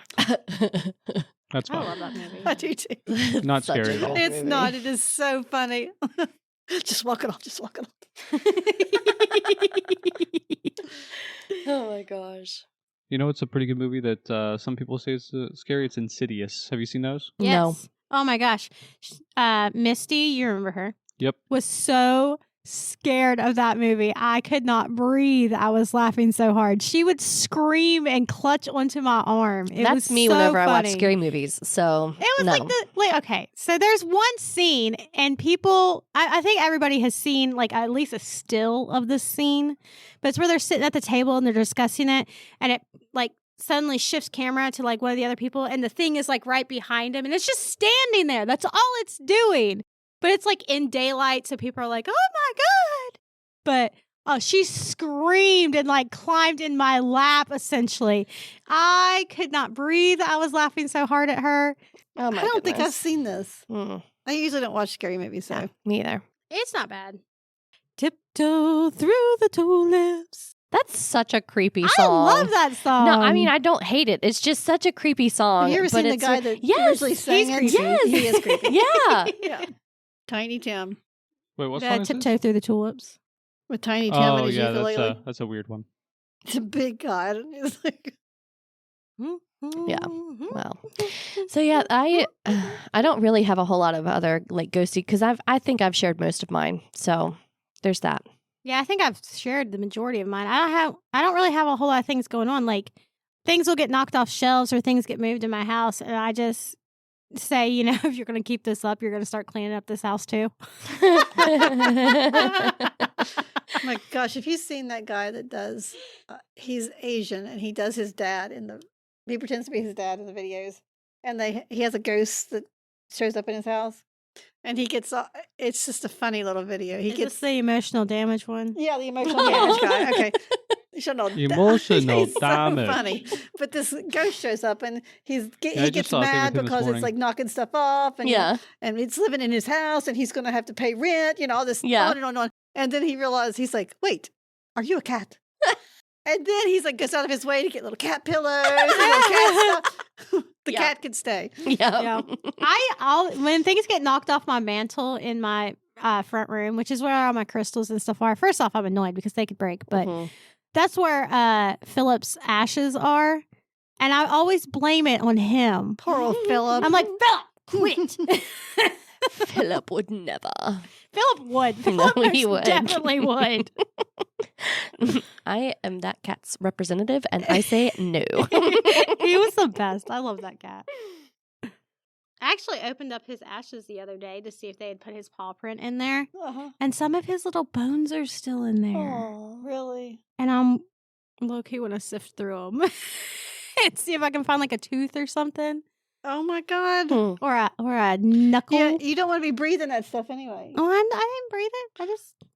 That's fun. I love that movie. I do too. Not scary at all. It's not. It is so funny. Just walk it off. Just walk it off. Oh my gosh. You know, it's a pretty good movie that some people say is scary. It's Insidious. Have you seen those? Yes. No. Oh my gosh. Misty, you remember her? Yep. Was so scared of that movie. I could not breathe. I was laughing so hard. She would scream and clutch onto my arm. That's me so whenever I watch funny. scary movies. So it was okay. So there's one scene, and people, I think everybody has seen like at least a still of this scene, but it's where they're sitting at the table and they're discussing it, and it like suddenly shifts camera to like one of the other people, and the thing is like right behind him, and it's just standing there. That's all it's doing. But it's like in daylight, so people are like, oh my God. But she screamed and like climbed in my lap, essentially. I could not breathe. I was laughing so hard at her. Oh my I don't goodness. think I've seen this. Mm. I usually don't watch scary movies, so. Yeah, me either. It's not bad. Tiptoe through the tulips. That's such a creepy song. I love that song. No, I mean, I don't hate it. It's just such a creepy song. Have you ever but seen the guy that originally sang it? Creepy. Yes. He is creepy. Yeah. Yeah. Tiny Tim. Wait, what song is Tiptoe this? Through the Tulips. With Tiny Tim Oh, and his yeah, ukulele. that's a weird one. It's a big guy. It's like... Yeah. Well, so yeah, I don't really have a whole lot of other like ghosty because I think I've shared most of mine. So there's that. Yeah, I think I've shared the majority of mine. I don't really have a whole lot of things going on. Like things will get knocked off shelves or things get moved in my house, and I just say, if you're going to keep this up, you're going to start cleaning up this house too. Oh my gosh, if you've seen that guy that does, he's Asian and he does his dad he pretends to be his dad in the videos, and he has a ghost that shows up in his house, and he gets, it's just a funny little video. He Is gets this the emotional damage one? Yeah, the emotional damage guy. Okay. Emotional He's damage. So funny. But this ghost shows up and he I just gets saw a thing mad with him this because it's morning. like knocking stuff off and Yeah. and it's living in his house and he's gonna have to pay rent, all this Yeah. on and on and on. And then he realizes he's like, wait, are you a cat? And then he's like goes out of his way to get little cat pillows and little cat stuff. The Yeah. cat can stay. Yeah. Yeah. When things get knocked off my mantle in my front room, which is where all my crystals and stuff are. First off, I'm annoyed because they could break, but Mhm. that's where Philip's ashes are, and I always blame it on him. Poor old Philip. I'm like, Philip, quit. Philip would never. Philip would. No, Philip he would. definitely would. I am that cat's representative, and I say no. He was the best. I love that cat. I actually opened up his ashes the other day to see if they had put his paw print in there, and some of his little bones are still in there. Oh, really? And I'm low-key want to sift through them and see if I can find like a tooth or something. Oh my God. Or a knuckle. Yeah, you don't want to be breathing that stuff anyway. Oh, I didn't breathe it.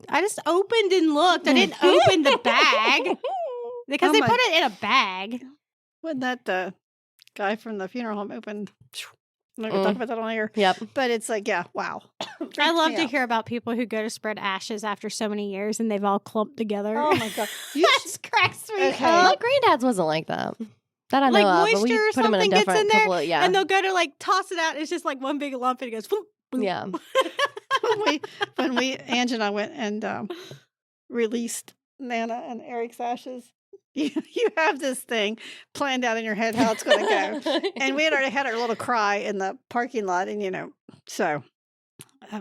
I just opened and looked. I didn't open the bag because they put it in a bag. Wasn't that the guy from the funeral home opened? I'm not going to talk about that on air. Yep. But it's like, yeah, wow. I love to hear about people who go to spread ashes after so many years and they've all clumped together. Oh my God. That just cracks me Okay. up. My granddad's wasn't like that. That I know Like of, but moisture we or put him in a something gets different in there, couple of, and they'll go to like toss it out. And it's just like one big lump, and it goes. Boom, boom. Yeah. when Ange and I went and released Nana and Eric's ashes, you have this thing planned out in your head how it's going to go. And we had already had our little cry in the parking lot, and so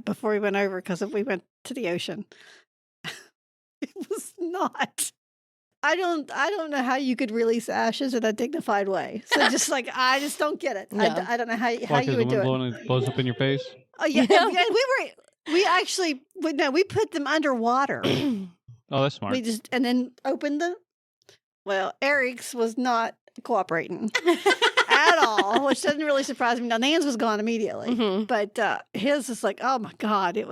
before we went over, because we went to the ocean, it was not. I don't know how you could release ashes in a dignified way. So just like I just don't get it. No. I don't know how Like, you would do it. And it blows up in your face. Oh yeah, we actually we put them underwater. Oh, that's smart. We just and then opened the. Well, Eric's was not cooperating at all, which doesn't really surprise me. Now Nan's was gone immediately, but his is like, oh my God, it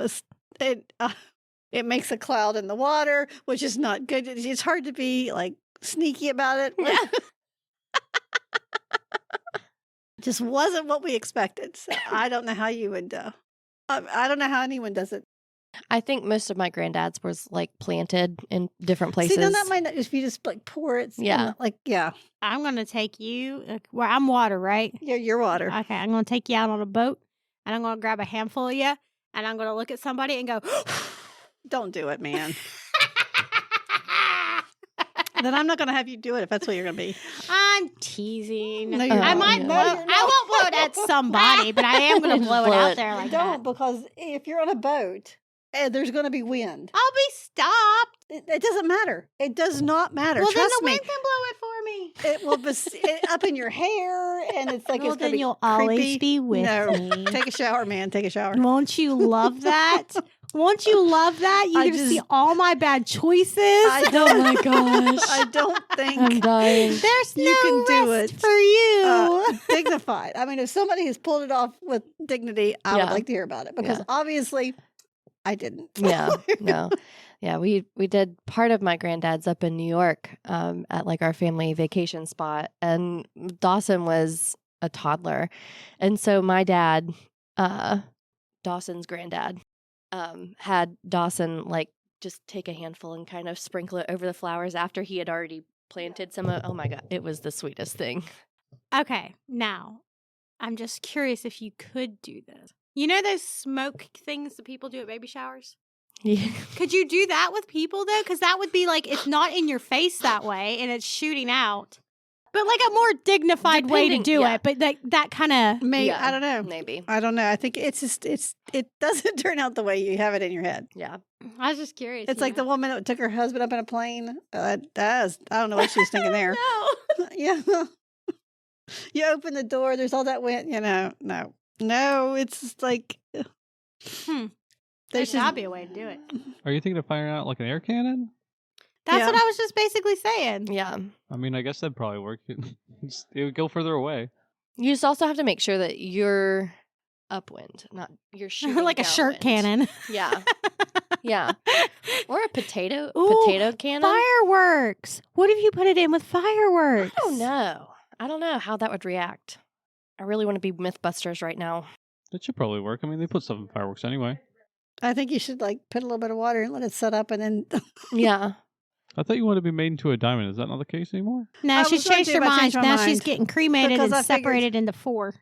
makes a cloud in the water, which is not good. It's hard to be like sneaky about it. Yeah. Just wasn't what we expected. So I don't know how you would. I don't know how anyone does it. I think most of my granddad's was like planted in different places. See, no, that might not if you just like pour it. Yeah. I'm gonna take you. Where I'm water, right? Yeah, your water. Okay, I'm gonna take you out on a boat, and I'm gonna grab a handful of you, and I'm gonna look at somebody and go. Don't do it, man. Then I'm not going to have you do it if that's what you're going to be. I'm teasing. No, you're I not. might No, blow. you're not. I won't blow it at somebody, but I am going to blow it out there like Don't, that. because if you're on a boat, there's going to be wind. I'll be stopped. It doesn't matter. It does not matter. Well, Trust then the me. wind can blow it for me. It will be up in your hair, and it's like Well, it's going then to be you'll creepy. always be with me. Take a shower, man. Take a shower. Won't you love that? Won't you love that? You get to see all my bad choices. Oh my gosh. I don't think I'm dying. There's you no can do rest it. for you. Dignified. I mean, if somebody has pulled it off with dignity, I would like to hear about it because obviously I didn't. Yeah, no. Yeah, we did part of my granddad's up in New York at like our family vacation spot, and Dawson was a toddler. And so my dad, Dawson's granddad, had Dawson like just take a handful and kind of sprinkle it over the flowers after he had already planted some. Oh my God, it was the sweetest thing. Okay, now I'm just curious if you could do this. You know those smoke things that people do at baby showers? Yeah. Could you do that with people though? Because that would be like it's not in your face that way and it's shooting out. But like a more dignified way to do it. But like that kind of Maybe I don't know. Maybe. I don't know. I think it's just it doesn't turn out the way you have it in your head. Yeah. I was just curious. It's like the woman that took her husband up in a plane. I don't know what she was thinking there. No. Yeah. You open the door. There's all that wind. No. It's just like. There's got to be a way to do it. Are you thinking of firing out like an air cannon? That's what I was just basically saying. Yeah. I mean, I guess that'd probably work. It would go further away. You just also have to make sure that you're upwind, not you're shooting like a shirt downwind. cannon. Yeah. Yeah. Or a potato cannon. Fireworks. What if you put it in with fireworks? I don't know how that would react. I really want to be Mythbusters right now. That should probably work. I mean, they put stuff in fireworks anyway. I think you should like put a little bit of water and let it set up, and then. Yeah. I thought you wanted to be made into a diamond. Is that not the case anymore? No, she's changed her mind. Now she's mind. getting cremated Because and I figured- separated into 4.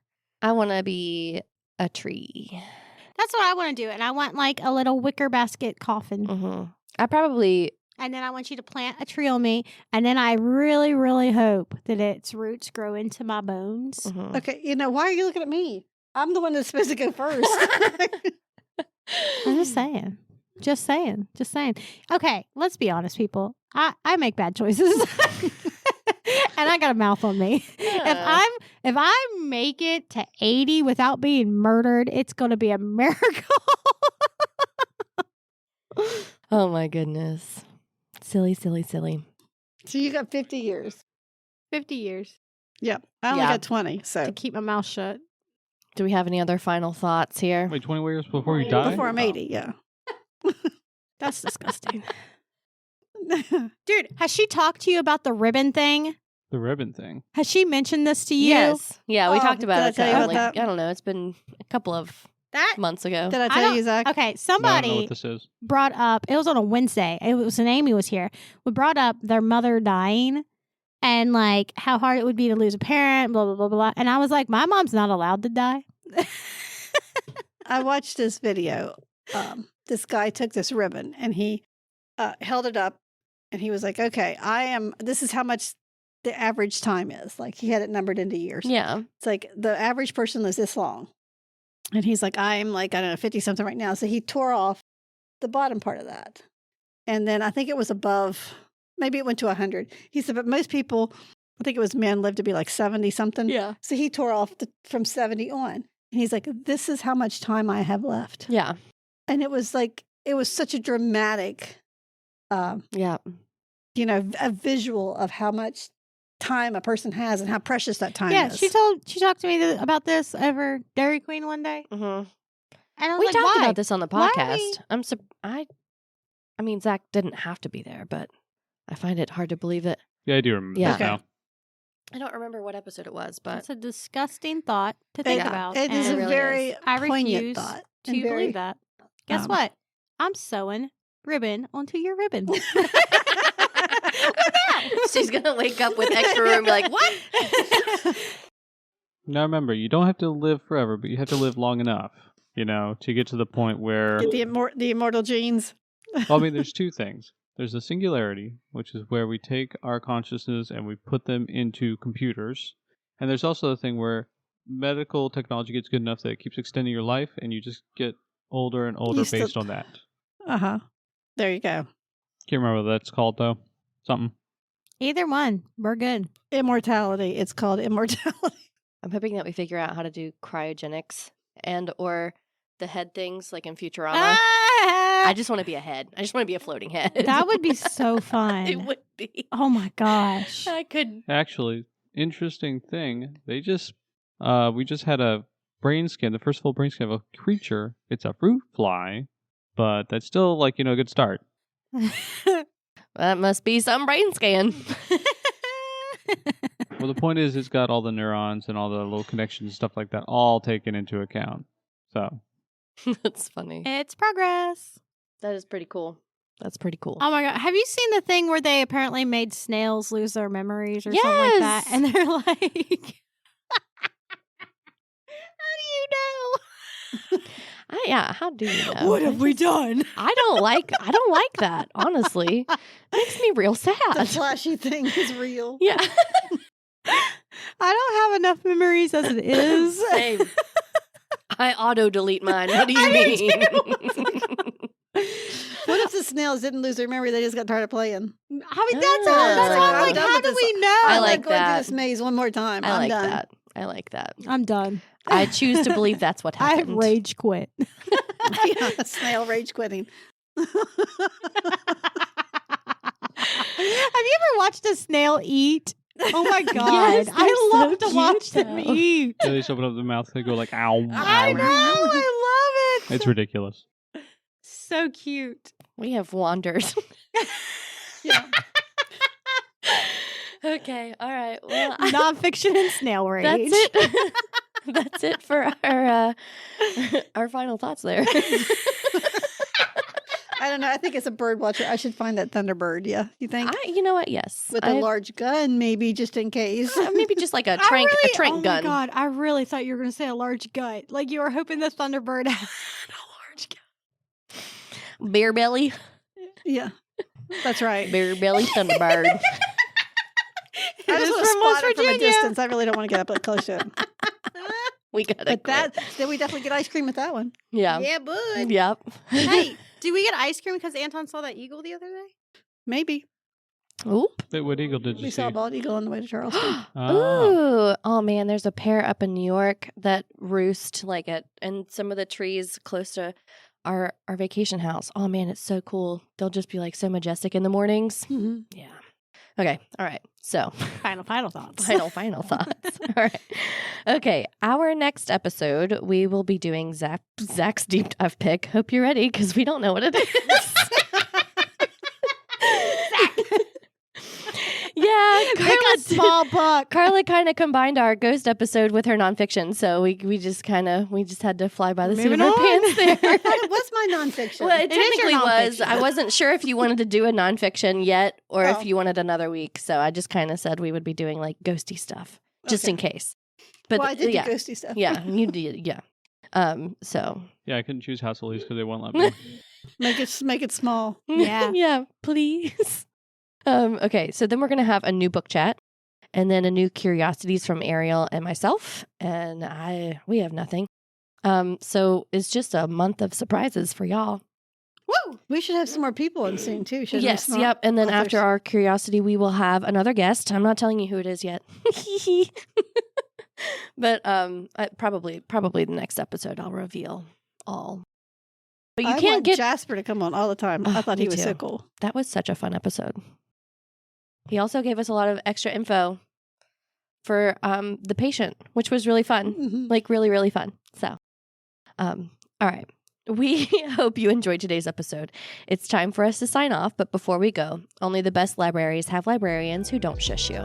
I want to be a tree. That's what I want to do. And I want like a little wicker basket coffin. Mm-hmm. I probably... And then I want you to plant a tree on me. And then I really, really hope that its roots grow into my bones. Mm-hmm. Okay, why are you looking at me? I'm the one that's supposed to go first. I'm just saying. Just saying. Okay, let's be honest, people. I make bad choices. And I got a mouth on me. Yeah. If I make it to 80 without being murdered, it's going to be a miracle. Oh my goodness. Silly. So you got 50 years. 50 years. Yep. I only got 20, so. To keep my mouth shut. Do we have any other final thoughts here? Wait, 20 years before you die? Before I'm 80, yeah. That's disgusting. Dude, has she talked to you about the ribbon thing? The ribbon thing. Has she mentioned this to you? Yes. Yeah, we talked did about I it. tell you about Like, that? I don't know. It's been a couple of months ago. Did I tell you, Zach? Okay, I don't know somebody what this is. brought up, it was on a Wednesday. It was when Amy was here. We brought up their mother dying and like how hard it would be to lose a parent, blah, blah, blah, blah. And I was like, my mom's not allowed to die. I watched this video. This guy took this ribbon and he held it up and he was like, okay, this is how much the average time is. Like he had it numbered into years. Yeah. It's like the average person lives this long. And he's like, I'm like, I don't know, 50 something right now. So he tore off the bottom part of that. And then I think it was above, maybe it went to 100. He said, but most people, I think it was men, live to be like 70 something. Yeah. So he tore off from 70 on. And he's like, this is how much time I have left. Yeah. And it was like, it was such a dramatic, Yeah. a visual of how much time a person has and how precious that time is. She talked to me about this over Dairy Queen one day. Mm-hmm. And I was We like, talked why? about this on the Why are podcast. I mean, Zach didn't have to be there, but I find it hard to believe it. Yeah, I do remember Yeah. this now. I don't remember what episode it was, but It's a disgusting thought to think about. It is it a really very is. I poignant refuse thought. to and very- believe that. Guess what? I'm sewing ribbon onto your ribbon. she's gonna wake up with extra room and be like, "What?" Now remember, you don't have to live forever, but you have to live long enough, to get to the point where... Get the immortal genes. Well, I mean, there's two things. There's the singularity, which is where we take our consciousness and we put them into computers. And there's also the thing where medical technology gets good enough that it keeps extending your life and you just get older and older based on that. Uh-huh. There you go. Can't remember what that's called, though. Something. Either one. We're good. Immortality. It's called immortality. I'm hoping that we figure out how to do cryogenics and or the head things like in Futurama. I just want to be a head. I just want to be a floating head. That would be so fun. It would be. Oh my gosh. I could. Actually, interesting thing. We just had a brain scan, the first full brain scan of a creature. It's a fruit fly, but that's still a good start. That must be some brain scan. Well, the point is, it's got all the neurons and all the little connections and stuff like that all taken into account. So That's funny. It's progress. That is pretty cool. That's pretty cool. Oh my god. Have you seen the thing where they apparently made snails lose their memories or something like that? Yes! And they're like, how do you know? Yeah, how do you know? What have we done? I don't like that, honestly. Makes me real The sad. flashy thing is real. Yeah. I don't have enough memories as it is. Same. I auto delete mine. What do you I do mean? What if the snails didn't lose their memory? They just got tired of playing. I mean, that's Ah. all. That's all. I'm I'm like, done how with do this. we know? I I'm like not going that. through this maze one more time. I I'm like done. that. I like that. I'm done. I choose to believe that's what I happened. rage quit. Yeah, snail rage quitting. Have you ever watched a snail eat? Oh my god. Yes, they're I love so to watch cute, them though. eat. Yeah, they just open up the mouth, they go like, ow. I ow. know. I love it. It's ridiculous. So cute. We have wandered. Yeah. Okay. All right. Well, Nonfiction and snail rage. that's it. That's it for our final thoughts there. I don't know. I think as a bird watcher, I should find that thunderbird. Yeah. You think? You know what? Yes. With a large gun, maybe just in case. maybe just like a I trank, really- a trank oh gun. my god, I really thought you were going to say a large gut. Like you were hoping this Thunderbird had a large gut. Bear belly, Yeah. That's right. bear belly thunderbird. I It just is want to from spot West it from a Virginia. distance. I really don't want to get up close to it. We got But then we definitely get ice cream with that one. yeah. bud. Yep. Hey, do we get ice cream because Anton saw that eagle the other day? Maybe. Oop. Wait, what eagle did you We see? saw a bald eagle on the way to Charleston. Ooh. Oh man, there's a pair up in New York that roost in some of the trees close to our vacation house. Oh man, it's so cool. They'll just be like so majestic in the mornings. Mhm. Yeah. Okay. All right. So Final thoughts. final thoughts. All right. Okay. Our next episode, we will be doing Zach's deep dive pick. Hope you're ready because we don't know what it is. Yeah, Pick a small book. Carla kind of combined our ghost episode with her nonfiction, so we just had to fly by the seat of our pants there. I thought it was my nonfiction. Well, it technically was. nonfiction. I wasn't sure if you wanted to do a nonfiction yet, or if you wanted another week. So I just kind of said we would be doing like ghosty stuff, just in case. But well, I did do ghosty stuff. Yeah, you did. Yeah. So. Yeah, I couldn't choose House of Leaves because they won't let me. Make it small. Yeah. Yeah, please. Okay, so then we're going to have a new book chat and then a new curiosities from Ariel and myself. And we have nothing. So it's just a month of surprises for y'all. Woo! We should have some more people in soon too, shouldn't we? Yes, Some yep. And then authors. after our curiosity, we will have another guest. I'm not telling you who it is yet. But probably the next episode I'll reveal all. But you I can't want get Jasper to come on all the time. I thought me he was too. so cool. That was such a fun episode. He also gave us a lot of extra info for the patient, which was really fun. Mm-hmm. Like really, really fun. So, all right. We hope you enjoyed today's episode. It's time for us to sign off, but before we go, only the best libraries have librarians who don't shush you.